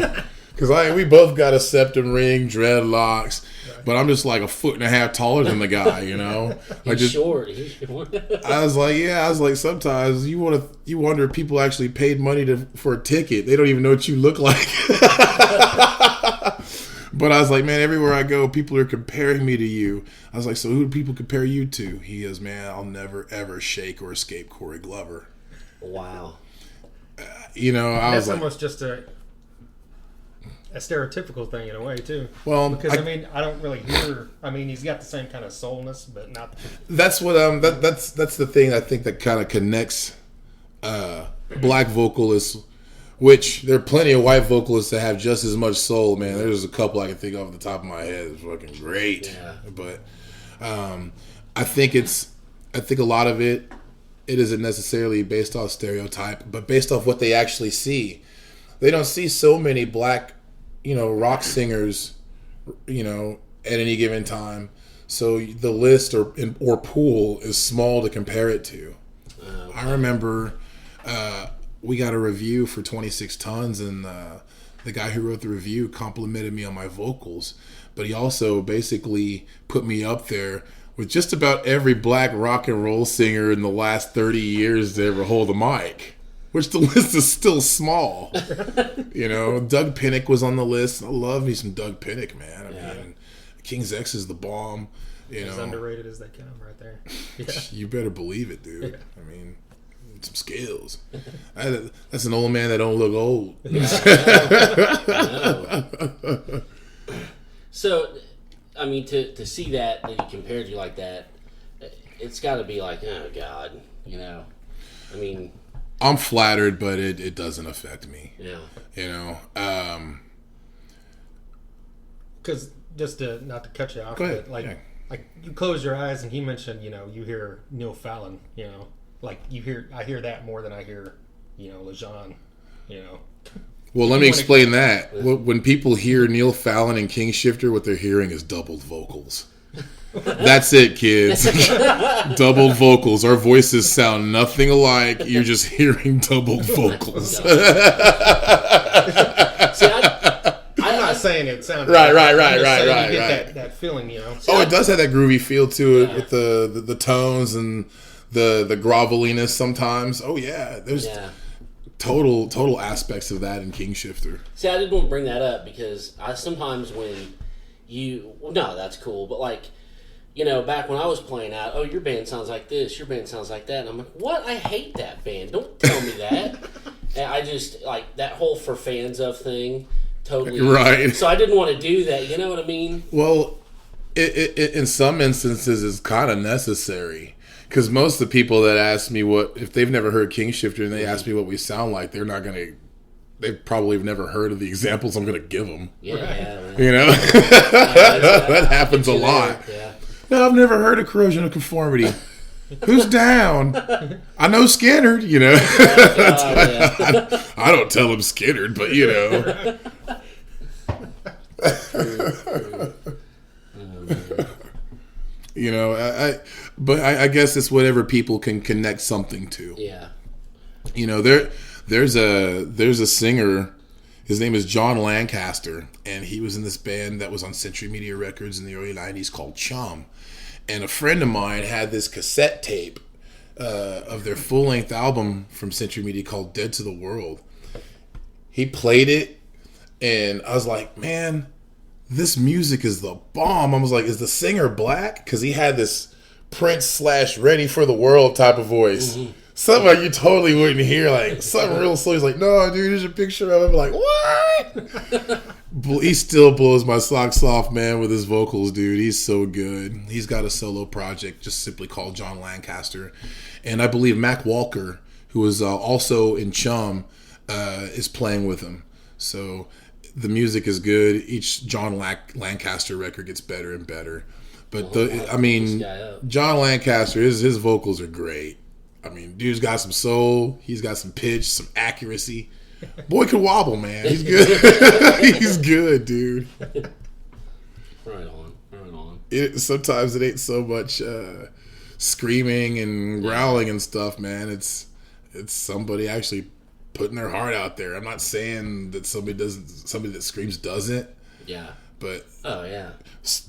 Because we both got a septum ring, dreadlocks, but I'm just like 1.5 feet taller than the guy, you know? He's short. I was like, sometimes you wonder if people actually paid money for a ticket. They don't even know what you look like. But I was like, man, everywhere I go, people are comparing me to you. I was like, so who do people compare you to? He goes, man, I'll never, ever shake or escape Corey Glover. Wow. I was like... That's almost just a stereotypical thing in a way, too. Well, because, I don't really hear... he's got the same kind of soulness, but not... That's what... That's the thing I think that kind of connects black vocalists. Which there are plenty of white vocalists that have just as much soul, man. There's a couple I can think of off the top of my head. It's fucking great. Yeah. But I think a lot of it isn't necessarily based off stereotype, but based off what they actually see. They don't see so many black, rock singers, at any given time. So the list or pool is small to compare it to. Okay. I remember we got a review for 26 Tons, and the guy who wrote the review complimented me on my vocals, but he also basically put me up there with just about every black rock and roll singer in the last 30 years to ever hold a mic, which the list is still small. Doug Pinnick was on the list. I love me some Doug Pinnick, man. I mean, King's X is the bomb. As underrated as they come right there. Yeah. You better believe it, dude. Yeah. Some skills. That's an old man that don't look old. So, to see that he compared you like that, it's got to be like, oh God, I'm flattered, but it doesn't affect me. Yeah. Because just not to cut you off, go ahead. But like you close your eyes and he mentioned, you hear Neil Fallon, Like I hear that more than I hear, LeJean, Well, let me explain that. When people hear Neil Fallon and Kingshifter, what they're hearing is doubled vocals. That's it, kids. Doubled vocals. Our voices sound nothing alike. You're just hearing doubled vocals. See, I'm not saying it sounds right. You get that feeling, Oh, it does have that groovy feel to it with the tones and the groveliness sometimes. Oh yeah, there's total aspects of that in Kingshifter. See, I didn't want to bring that up because I sometimes when that's cool, but back when I was playing out, oh, your band sounds like this, your band sounds like that, and I'm like, what? I hate that band. Don't tell me that. And I just that whole for fans of thing. Totally right. So I didn't want to do that. You know what I mean? Well, it in some instances is kind of necessary. Because most of the people that ask me if they've never heard Kingshifter and they ask me what we sound like, they probably have never heard of the examples I'm going to give them. Yeah. Right. That happens a lot. Yeah. No, I've never heard of Corrosion of Conformity. Who's down? I know Skinnerd, I don't tell him Skinnerd, but You know, but I guess it's whatever people can connect something to. Yeah. You know, there's a singer. His name is John Lancaster, and he was in this band that was on Century Media Records in the early 90s called Chum. And a friend of mine had this cassette tape of their full-length album from Century Media called Dead to the World. He played it, and I was like, man, this music is the bomb. I was like, is the singer black? Because he had this Prince / Ready for the World type of voice. Mm-hmm. Something like you totally wouldn't hear, like something real slow. He's like, no, dude, here's a picture of him. I'm like, what? He still blows my socks off, man, with his vocals, dude. He's so good. He's got a solo project just simply called John Lancaster. And I believe Mac Walker, who is also in Chum, is playing with him. So the music is good. Each John Lancaster record gets better and better. But John Lancaster, his vocals are great. I mean, dude's got some soul. He's got some pitch, some accuracy. Boy can wobble, man. He's good. He's good, dude. Right on. Sometimes it ain't so much screaming and growling and stuff, man. It's somebody actually putting their heart out there. I'm not saying that somebody that screams doesn't. Yeah. But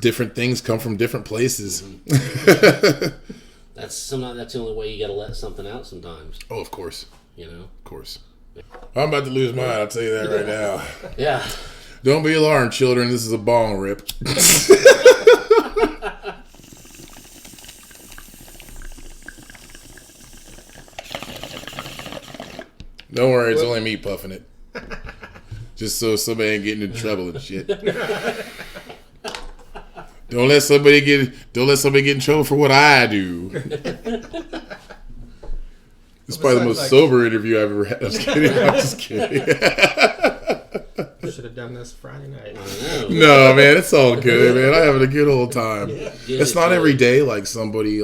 different things come from different places. Mm-hmm. That's the only way you got to let something out sometimes. Oh, of course. You know? Of course. I'm about to lose mine, I'll tell you that right now. Yeah. Don't be alarmed, children. This is a bong rip. Don't worry, it's only me puffing it. Just so somebody ain't getting in trouble and shit. Don't let somebody get in trouble for what I do. This is probably the most sober interview I've ever had. I'm just kidding. Should have done this Friday night. No, man, it's all good, man. I'm having a good old time. Yeah. It's not every day like somebody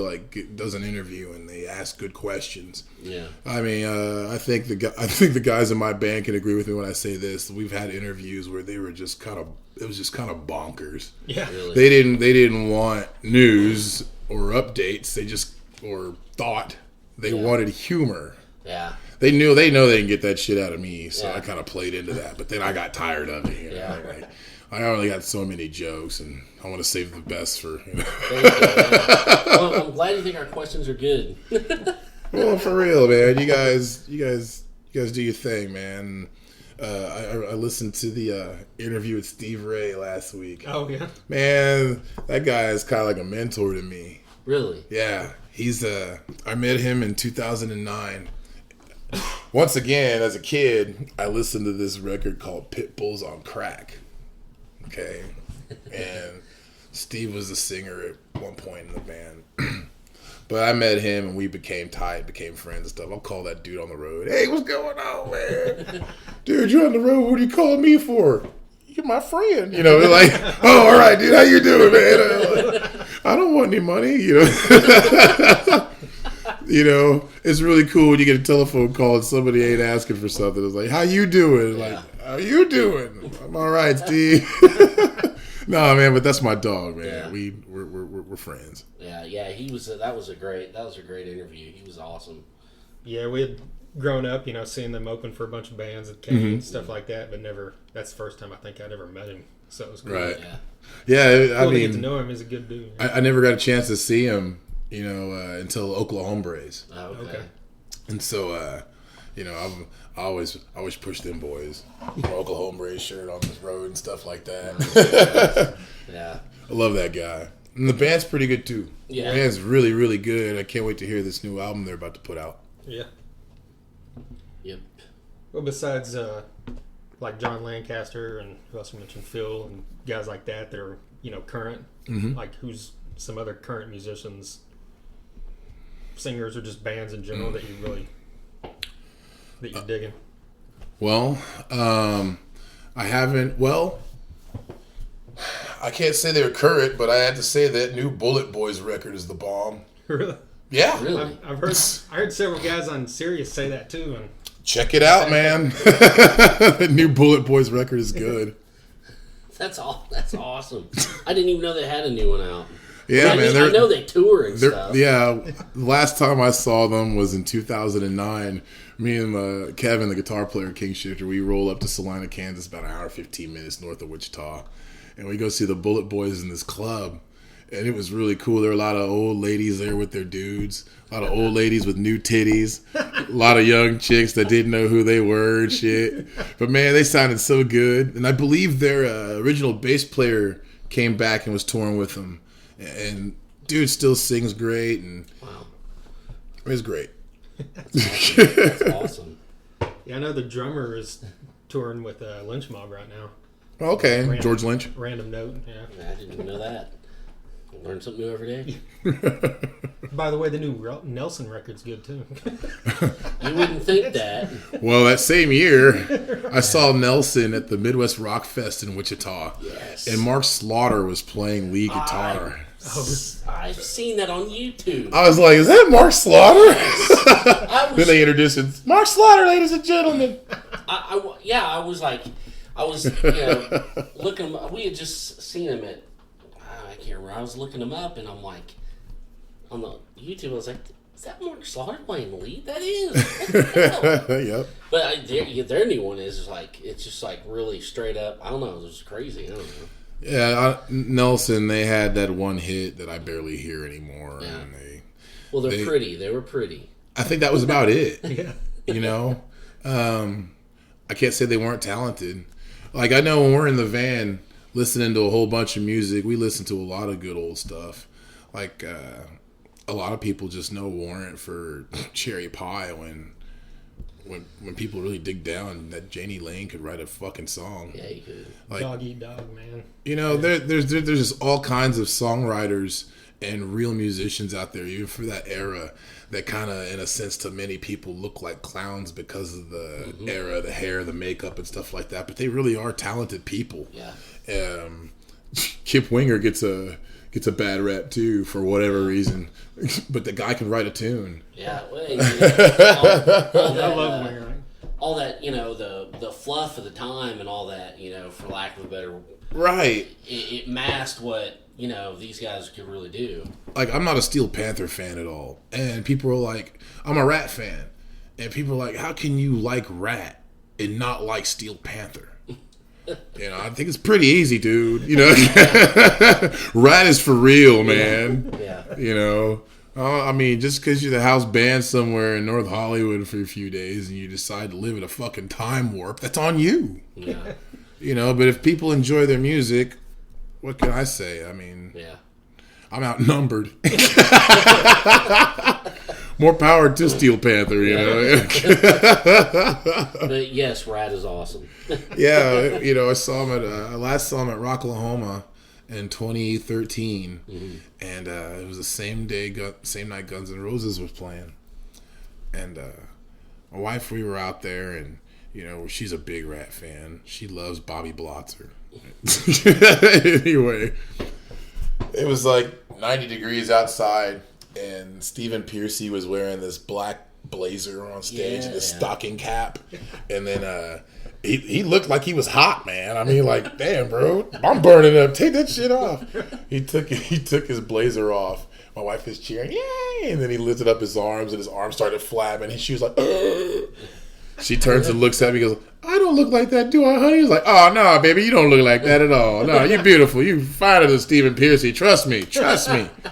does an interview and they ask good questions. Yeah. I mean, I think the guys in my band can agree with me when I say this. We've had interviews where they were just kind of bonkers. Yeah. Really? They didn't want news or updates. They just thought they wanted humor. Yeah. They know they didn't get that shit out of me, so I kind of played into that. But then I got tired of it. You know? Like, I only got so many jokes, and I want to save the best for. You know. Well, I'm glad you think our questions are good. Well, for real, man. You guys do your thing, man. I listened to the interview with Steve Ray last week. Oh yeah, man, that guy is kind of like a mentor to me. Really? Yeah, he's. I met him in 2009. Once again, as a kid, I listened to this record called Pitbulls on Crack. Okay, and Steve was the singer at one point in the band. But I met him and we became tight, became friends and stuff. I'll call that dude on the road. Hey, what's going on, man? Dude, you're on the road. What are you calling me for? You're my friend. You know, they're like, oh, all right, dude, how you doing, man? I don't want any money, you know. You know, it's really cool when you get a telephone call and somebody ain't asking for something. It's like, how you doing? Like, how you doing? I'm all right, Steve. No, man, but that's my dog, man. Yeah. We're friends. Yeah. He was. That was a great interview. He was awesome. Yeah, we had grown up, you know, seeing them open for a bunch of bands at Kane and stuff like that, but never. That's the first time I think I'd ever met him. So it was cool. Right. Yeah. Cool to get to know him. He's a good dude. I never got a chance to see him, you know, until Oklahombres. Oh, okay. And so, you know, I always push them boys. Oklahombres shirt on the road and stuff like that. Yeah. I love that guy. And the band's pretty good, too. Yeah. The band's really, really good. I can't wait to hear this new album they're about to put out. Yeah. Yep. Well, besides, like John Lancaster and who else you mentioned, Phil and guys like that are, you know, current. Mm-hmm. Like, who's some other current musicians, singers, or just bands in general that you're digging? Well, I haven't. Well, I can't say they're current, but I had to say that new Bullet Boys record is the bomb. Really? Yeah. Really? I've heard. I heard several guys on Sirius say that too. And check it out, man. The new Bullet Boys record is good. That's awesome. I didn't even know they had a new one out. Yeah, man. I know they tour and stuff. Yeah, the last time I saw them was in 2009. Me and Kevin, the guitar player, Kingshifter, we roll up to Salina, Kansas, about an hour 15 minutes north of Wichita, and we go see the Bullet Boys in this club. And it was really cool. There were a lot of old ladies there with their dudes. A lot of old ladies with new titties. A lot of young chicks that didn't know who they were and shit. But, man, they sounded so good. And I believe their original bass player came back and was touring with them. And dude still sings great. And Wow. It was great. That's awesome. Yeah, I know the drummer is touring with Lynch Mob right now. Okay, George Lynch. Random note, yeah. I didn't even know that. Learn something new every day. By the way, the new Nelson record's good too. You wouldn't think that. Well, that same year, I saw Nelson at the Midwest Rock Fest in Wichita. Yes. And Mark Slaughter was playing lead guitar. I've seen that on YouTube. I was like, is that Mark Slaughter? Then they introduced him. Mark Slaughter, ladies and gentlemen. I was looking. We had just seen him at. I can't remember. I was looking him up, and I'm like, on the YouTube, I was like, is that Mark Slaughter playing lead? That is. What the hell? Yep. But their new one is like, it's just like really straight up. I don't know. It was crazy. I don't know. Yeah, Nelson, they had that one hit that I barely hear anymore. Yeah. And They're pretty. They were pretty. I think that was about it. Yeah. You know? I can't say they weren't talented. Like, I know when we're in the van listening to a whole bunch of music, we listen to a lot of good old stuff. Like, a lot of people just know Warrant for Cherry Pie when people really dig down, that Janie Lane could write a fucking song. Yeah, you could. Like, Dog eat dog, man. You know, there's just all kinds of songwriters and real musicians out there, even for that era, that kind of, in a sense, to many people look like clowns because of the era, the hair, the makeup, and stuff like that. But they really are talented people. Yeah. Kip Winger gets a bad rap too for whatever reason, but the guy can write a tune. Yeah. Well, I love Winger. All that, the fluff of the time and all that, for lack of a better, Right. It masked what these guys could really do. Like, I'm not a Steel Panther fan at all, and people are like, I'm a Rat fan, and people are like, how can you like Rat and not like Steel Panther? I think it's pretty easy, dude. Rat is for real, man. Yeah. I mean, just because you're the house band somewhere in North Hollywood for a few days and you decide to live in a fucking time warp, that's on you. Yeah. But if people enjoy their music, what can I say? I mean, Yeah. I'm outnumbered. More power to Steel Panther, But yes, Rat is awesome. Yeah, I saw him I last saw him at Rocklahoma in 2013, and it was the same night Guns N' Roses was playing, and my wife, we were out there, and she's a big Rat fan. She loves Bobby Blotzer. Anyway, it was like 90 degrees outside, and Stephen Pearcy was wearing this black blazer on stage and a stocking cap, and then he looked like he was hot, man. I mean, like, damn, bro, I'm burning up. Take that shit off. He took his blazer off. My wife is cheering, yay! And then he lifted up his arms, and his arms started flapping, and she was like, ugh. She turns and looks at me and goes, I don't look like that, do I, honey? He's like, oh, no, baby, you don't look like that at all. No, you're beautiful. You're finer than Stephen Pearcy. Trust me.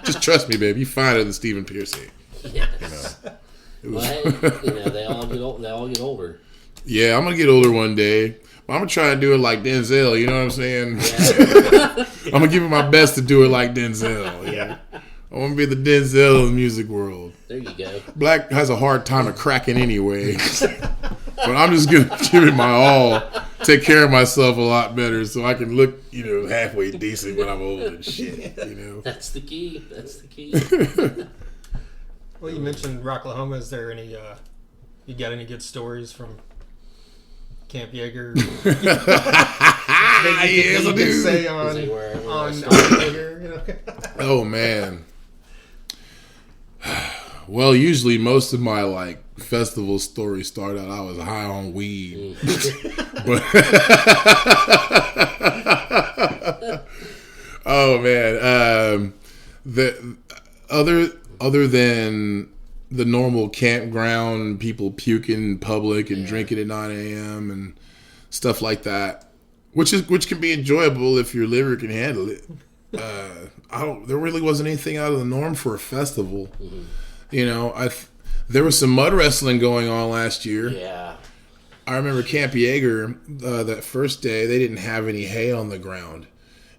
Just trust me, baby. You're finer than Stephen Pearcy. Yes. They all get older. Yeah, I'm going to get older one day. But I'm going to try and do it like Denzel, you know what I'm saying? Yeah. I'm going to give it my best to do it like Denzel. Yeah. I want to be the Denzel of the music world. There you go. Black has a hard time of cracking anyway. But I'm just going to give it my all. Take care of myself a lot better so I can look, halfway decent when I'm old and shit, That's the key. Well, you mentioned Rocklahoma. Is there any, you got any good stories from Camp Yeager? that you can say on Yeager, Oh, man. Well, usually most of my festival stories start out I was high on weed, but oh man, the other than the normal campground people puking in public and drinking at 9 a.m. and stuff like that, which can be enjoyable if your liver can handle it. There really wasn't anything out of the norm for a festival. Mm-hmm. You know, there was some mud wrestling going on last year. Yeah. I remember Camp Jaeger, that first day, they didn't have any hay on the ground.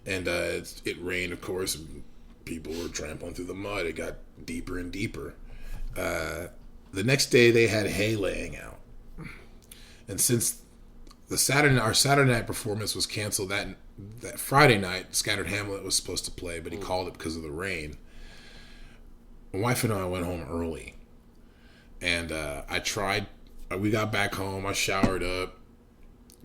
And it rained, of course, and people were trampling through the mud. It got deeper and deeper. The next day, they had hay laying out. And since our Saturday night performance was canceled, that Friday night, Scattered Hamlet was supposed to play, but he called it because of the rain. My wife and I went home early. And we got back home, I showered up,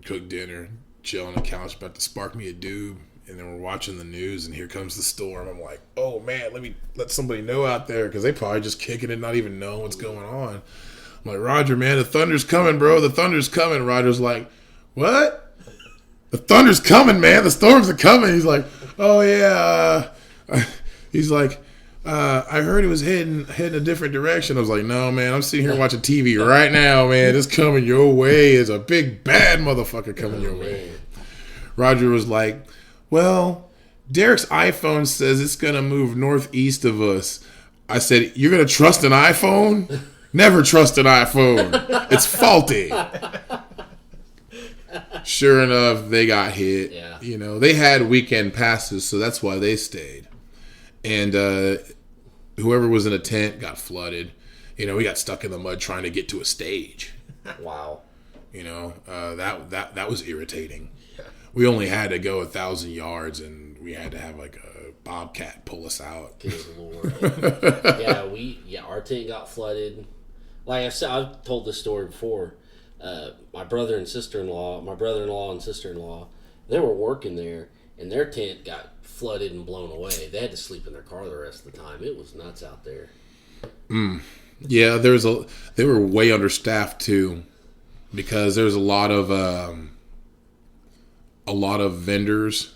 cooked dinner, chill on the couch, about to spark me a doob, and then we're watching the news, and here comes the storm. I'm like, oh man, let somebody know out there, because they probably just kicking it, not even knowing what's going on. I'm like, Roger, man, the thunder's coming, bro, the thunder's coming. Roger's like, what? The thunder's coming, man, the storms are coming. He's like, oh yeah. He's like, I heard it was heading a different direction. I was like, no, man, I'm sitting here watching TV right now, man. It's coming your way. It's a big, bad motherfucker coming your way. Roger was like, well, Derek's iPhone says it's going to move northeast of us. I said, you're going to trust an iPhone? Never trust an iPhone. It's faulty. Sure enough, they got hit. Yeah. You know, they had weekend passes, so that's why they stayed. And whoever was in a tent got flooded. You know, we got stuck in the mud trying to get to a stage. Wow. You know, that was irritating. Yeah. We only had to go 1,000 yards, and we had to have like a bobcat pull us out. Good Lord. Our tent got flooded. Like I said, I've told this story before. My brother-in-law and sister-in-law, they were working there, and their tent got flooded and blown away. They had to sleep in their car the rest of the time. It was nuts out there. Yeah, they were way understaffed too, because there's a lot of vendors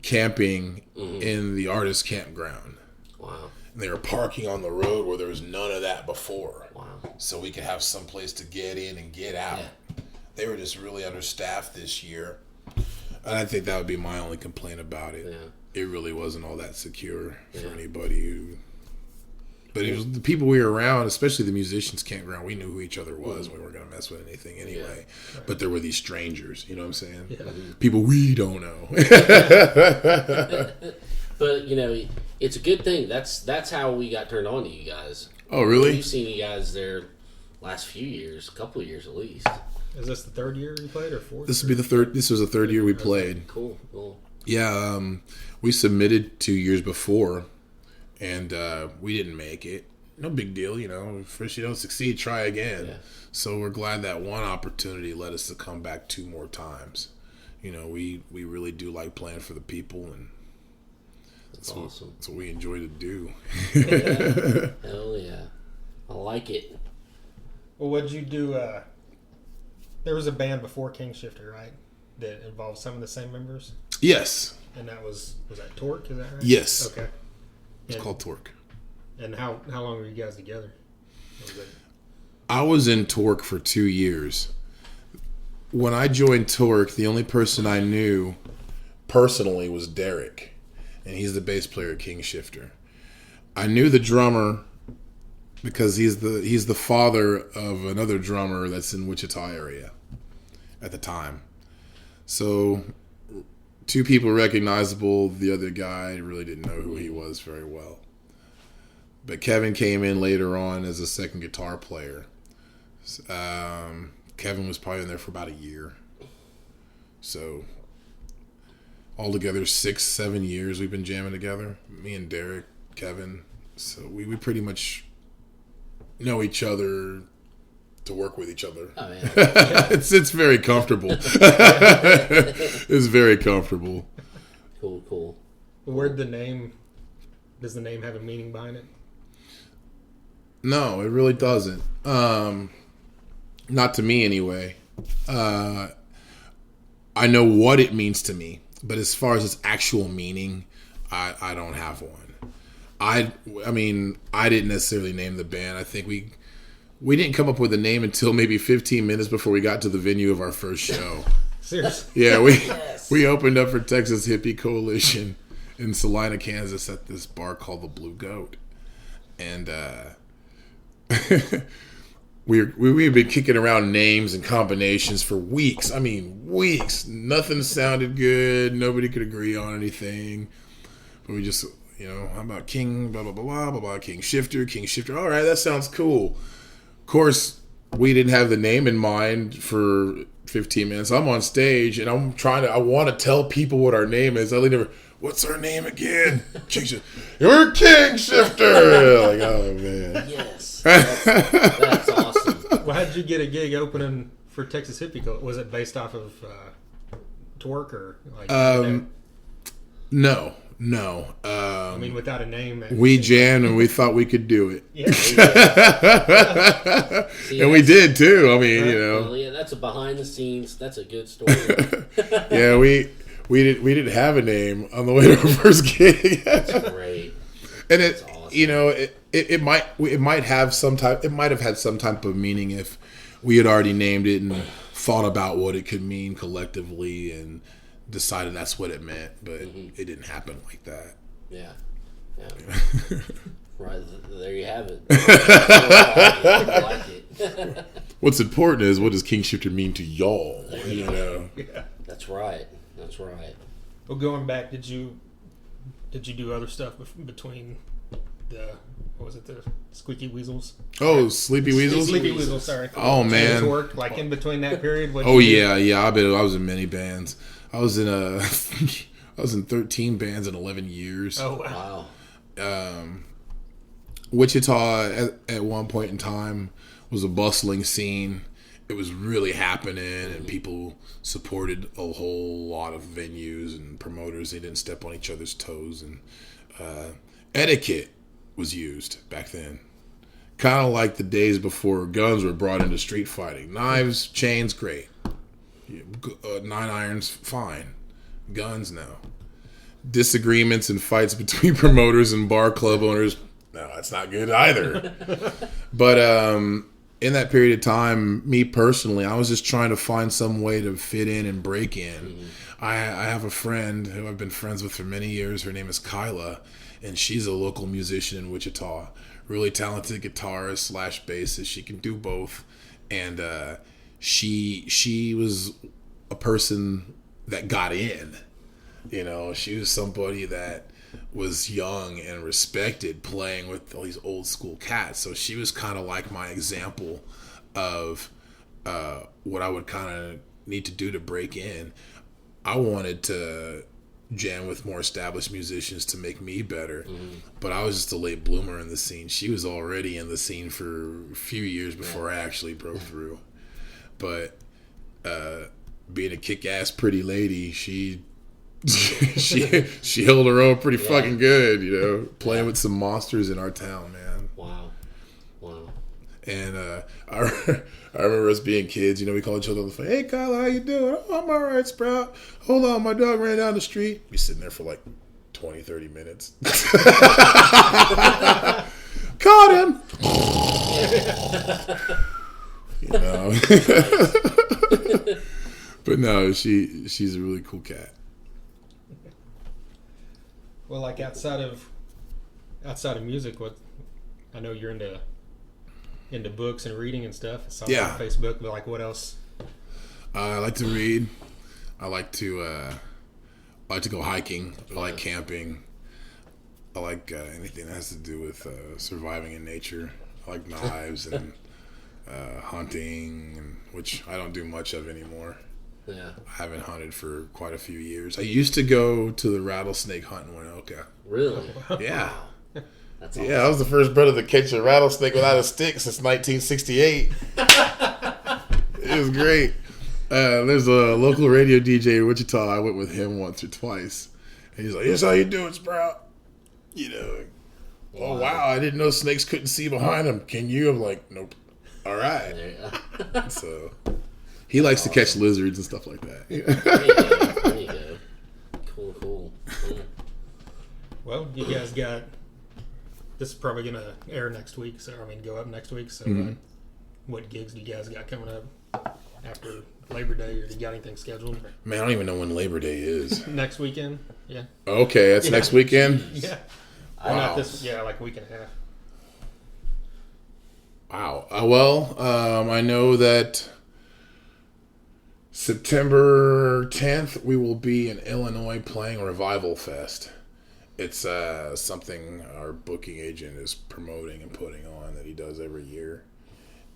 camping in the artist campground. Wow. And they were parking on the road where there was none of that before. Wow. So we could have some place to get in and get out. Yeah. They were just really understaffed this year. And I think that would be my only complaint about it. Yeah. It really wasn't all that secure for anybody who... But it was the people we were around, especially the musicians campground, we knew who each other was. We weren't going to mess with anything anyway. Yeah. Right. But there were these strangers, you know what I'm saying? Yeah. People we don't know. But, you know, it's a good thing. That's how we got turned on to you guys. Oh, really? We've seen you guys there last few years, a couple of years at least. Is this the third year you played or fourth? This was the third year we played. Cool. Yeah, we submitted 2 years before, and we didn't make it. No big deal, you know. First you don't succeed, try again. Yeah. So we're glad that one opportunity led us to come back 2 more times. You know, we really do like playing for the people, and that's awesome. That's what we enjoy to do. Yeah. Hell yeah. I like it. Well, what'd you do? There was a band before Kingshifter, right? That involved some of the same members? Yes. And that was that Torque, is that right? Yes. Okay. It's called Torque. And how long were you guys together? I was in Torque for 2 years. When I joined Torque, the only person I knew personally was Derek. And he's the bass player at Kingshifter. I knew the drummer because he's the father of another drummer that's in Wichita area at the time. So 2 people recognizable. The other guy really didn't know who he was very well. But Kevin came in later on as a second guitar player. Kevin was probably in there for about a year. So altogether 6-7 years we've been jamming together. Me and Derek, Kevin. So we pretty much know each other to work with each other. Oh, yeah. It's very comfortable. It's very comfortable. Cool. Does the name have a meaning behind it? No, it really doesn't. Not to me anyway. I know what it means to me, but as far as its actual meaning, I don't have one. I mean, I didn't necessarily name the band. I think we didn't come up with a name until maybe 15 minutes before we got to the venue of our first show. Seriously? Yeah, we opened up for Texas Hippie Coalition in Salina, Kansas at this bar called the Blue Goat. And we've been kicking around names and combinations for weeks. I mean, weeks. Nothing sounded good. Nobody could agree on anything. But we just, how about King, blah, blah, blah, blah, blah, blah, Kingshifter. All right, that sounds cool. Of course, we didn't have the name in mind for 15 minutes. I'm on stage, and I want to tell people what our name is. I lean over, what's our name again? Kingshifter. You're Kingshifter! Like, oh, man. Yes. That's awesome. Well, how did you get a gig opening for Texas Hippie Cult? Was it based off of Twerk or like? No. I mean, without a name. We jammed and we thought we could do it. Yeah. See, and we did too. I mean, Well, yeah, that's a behind the scenes. That's a good story. Yeah, we didn't have a name on the way to our first gig. That's great. And That's awesome. it might have had some type of meaning if we had already named it and thought about what it could mean collectively and decided that's what it meant, but it didn't happen like that. Yeah. Right, there you have it. I like it. What's important is, what does Kingshifter mean to y'all? Yeah. That's right. Well, going back, did you do other stuff between the Squeaky Weasels? Oh, Sleepy Weasels? Sleepy Weasels, sorry. Oh, man. Work, like in between that period? Oh, yeah. I was in many bands. I was in 13 bands in 11 years. Oh, wow. Wichita at one point in time was a bustling scene. It was really happening, and people supported a whole lot of venues and promoters. They didn't step on each other's toes, and etiquette was used back then. Kind of like the days before guns were brought into street fighting. Knives, chains, great. 9 irons, fine. Guns, no. Disagreements and fights between promoters and bar club owners, no, that's not good either. But in that period of time, me personally, I was just trying to find some way to fit in and break in. I have a friend who I've been friends with for many years. Her name is Kyla, and she's a local musician in Wichita. Really talented guitarist / bassist. She can do both. And she was a person that got in. She was somebody that was young and respected, playing with all these old school cats. So she was kind of like my example of what I would kind of need to do to break in. I wanted to jam with more established musicians to make me better, but I was just a late bloomer in the scene. She was already in the scene for a few years before I actually broke through. But being a kick-ass pretty lady, she held her own pretty fucking good, playing with some monsters in our town, man. Wow. And I remember us being kids, we call each other on the phone. Hey, Kyla, how you doing? Oh, I'm all right, Sprout. Hold on, my dog ran down the street. We sitting there for like 20, 30 minutes. Caught him. But no, she's a really cool cat. Well, like outside of music, I know you're into books and reading and stuff. I saw on Facebook, but like what else? I like to read. I like to go hiking. I like camping. I like anything that has to do with surviving in nature. I like knives and hunting, which I don't do much of anymore. Yeah. I haven't hunted for quite a few years. I used to go to the rattlesnake hunt in Winoka. Really? Yeah. That's awesome. Yeah, I was the first brother to catch a rattlesnake without a stick since 1968. It was great. There's a local radio DJ in Wichita. I went with him once or twice. And he's like, here's how you do it, Sprout. Oh, wow, I didn't know snakes couldn't see behind them. Can you? I'm like, nope. All right. So he likes to catch lizards and stuff like that. There you go. Cool. Well, you guys got this is probably going to air next week. So, I mean, go up next week. So, what gigs do you guys got coming up after Labor Day? Or do you got anything scheduled? Man, I don't even know when Labor Day is. Next weekend? Yeah. Okay, that's next weekend? Yeah. Wow. Not this, like a week and a half. Wow. I know that September 10th we will be in Illinois playing Revival Fest. It's something our booking agent is promoting and putting on that he does every year.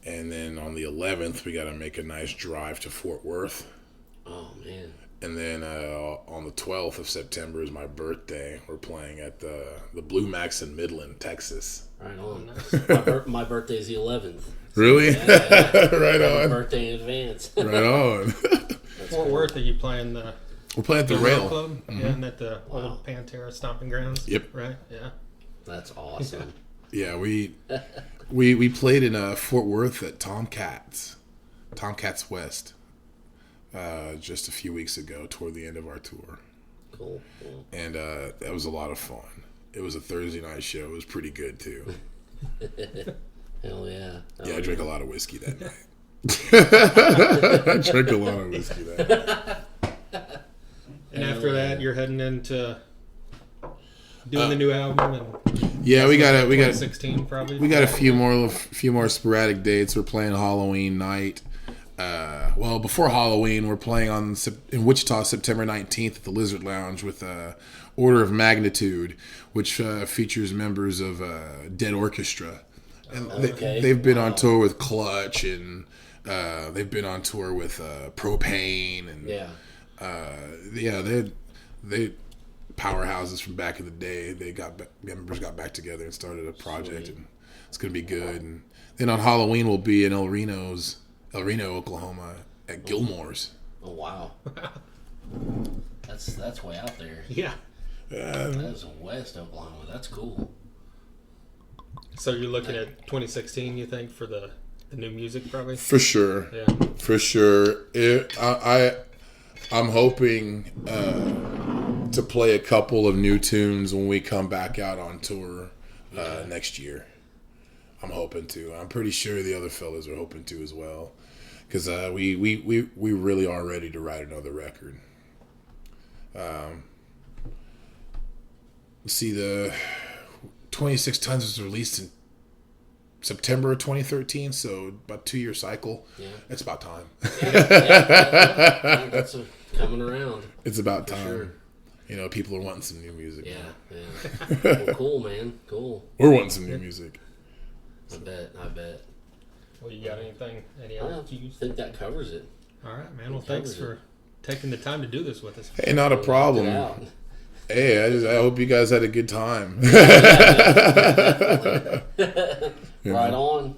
And then on the 11th we got to make a nice drive to Fort Worth. Oh, man. And then on the 12th of September is my birthday. We're playing at the Blue Max in Midland, Texas. Right on. My birthday's the 11th. Really? Yeah. Right on. Birthday in advance. Right on. Fort Worth, are you playing the... We're playing at the Rail Club? Mm-hmm. Yeah, and at the old Pantera Stomping Grounds? Yep. Right, yeah. That's awesome. Yeah, we played in Fort Worth at Tomcats West just a few weeks ago toward the end of our tour. Cool. And that was a lot of fun. It was a Thursday night show. It was pretty good, too. Hell yeah. Yeah, I drank a lot of whiskey that night. I drank a lot of whiskey that night. And after that, you're heading into doing the new album, and yeah, we got 2016 probably. We got a few more sporadic dates. We're playing Halloween night. Before Halloween, we're playing in Wichita September 19th at the Lizard Lounge with Order of Magnitude, which features members of Dead Orchestra. And they've been on tour with Clutch, and they've been on tour with Propane, and they powerhouses from back in the day. Members got back together and started a project. Sweet. And it's gonna be good. And then on Halloween we'll be in El Reno, Oklahoma at Gilmore's. Oh wow. That's way out there. Yeah. That's West Oklahoma. That's cool. So you're looking at 2016, you think, for the new music, probably? For sure. Yeah. For sure. I'm hoping to play a couple of new tunes when we come back out on tour next year. I'm hoping to. I'm pretty sure the other fellas are hoping to as well, because we really are ready to write another record. See, the 26 Tons was released in September of 2013, so about 2-year cycle. Yeah. It's about time. That's coming around. It's about time. Sure. You know, people are wanting some new music. Yeah. Well, cool, man. Cool. We're wanting some new music. I bet. Well, you got anything? I think that covers it. All right, man. Well, thanks for taking the time to do this with us. Hey, not a problem. Hey, I hope you guys had a good time. Right on.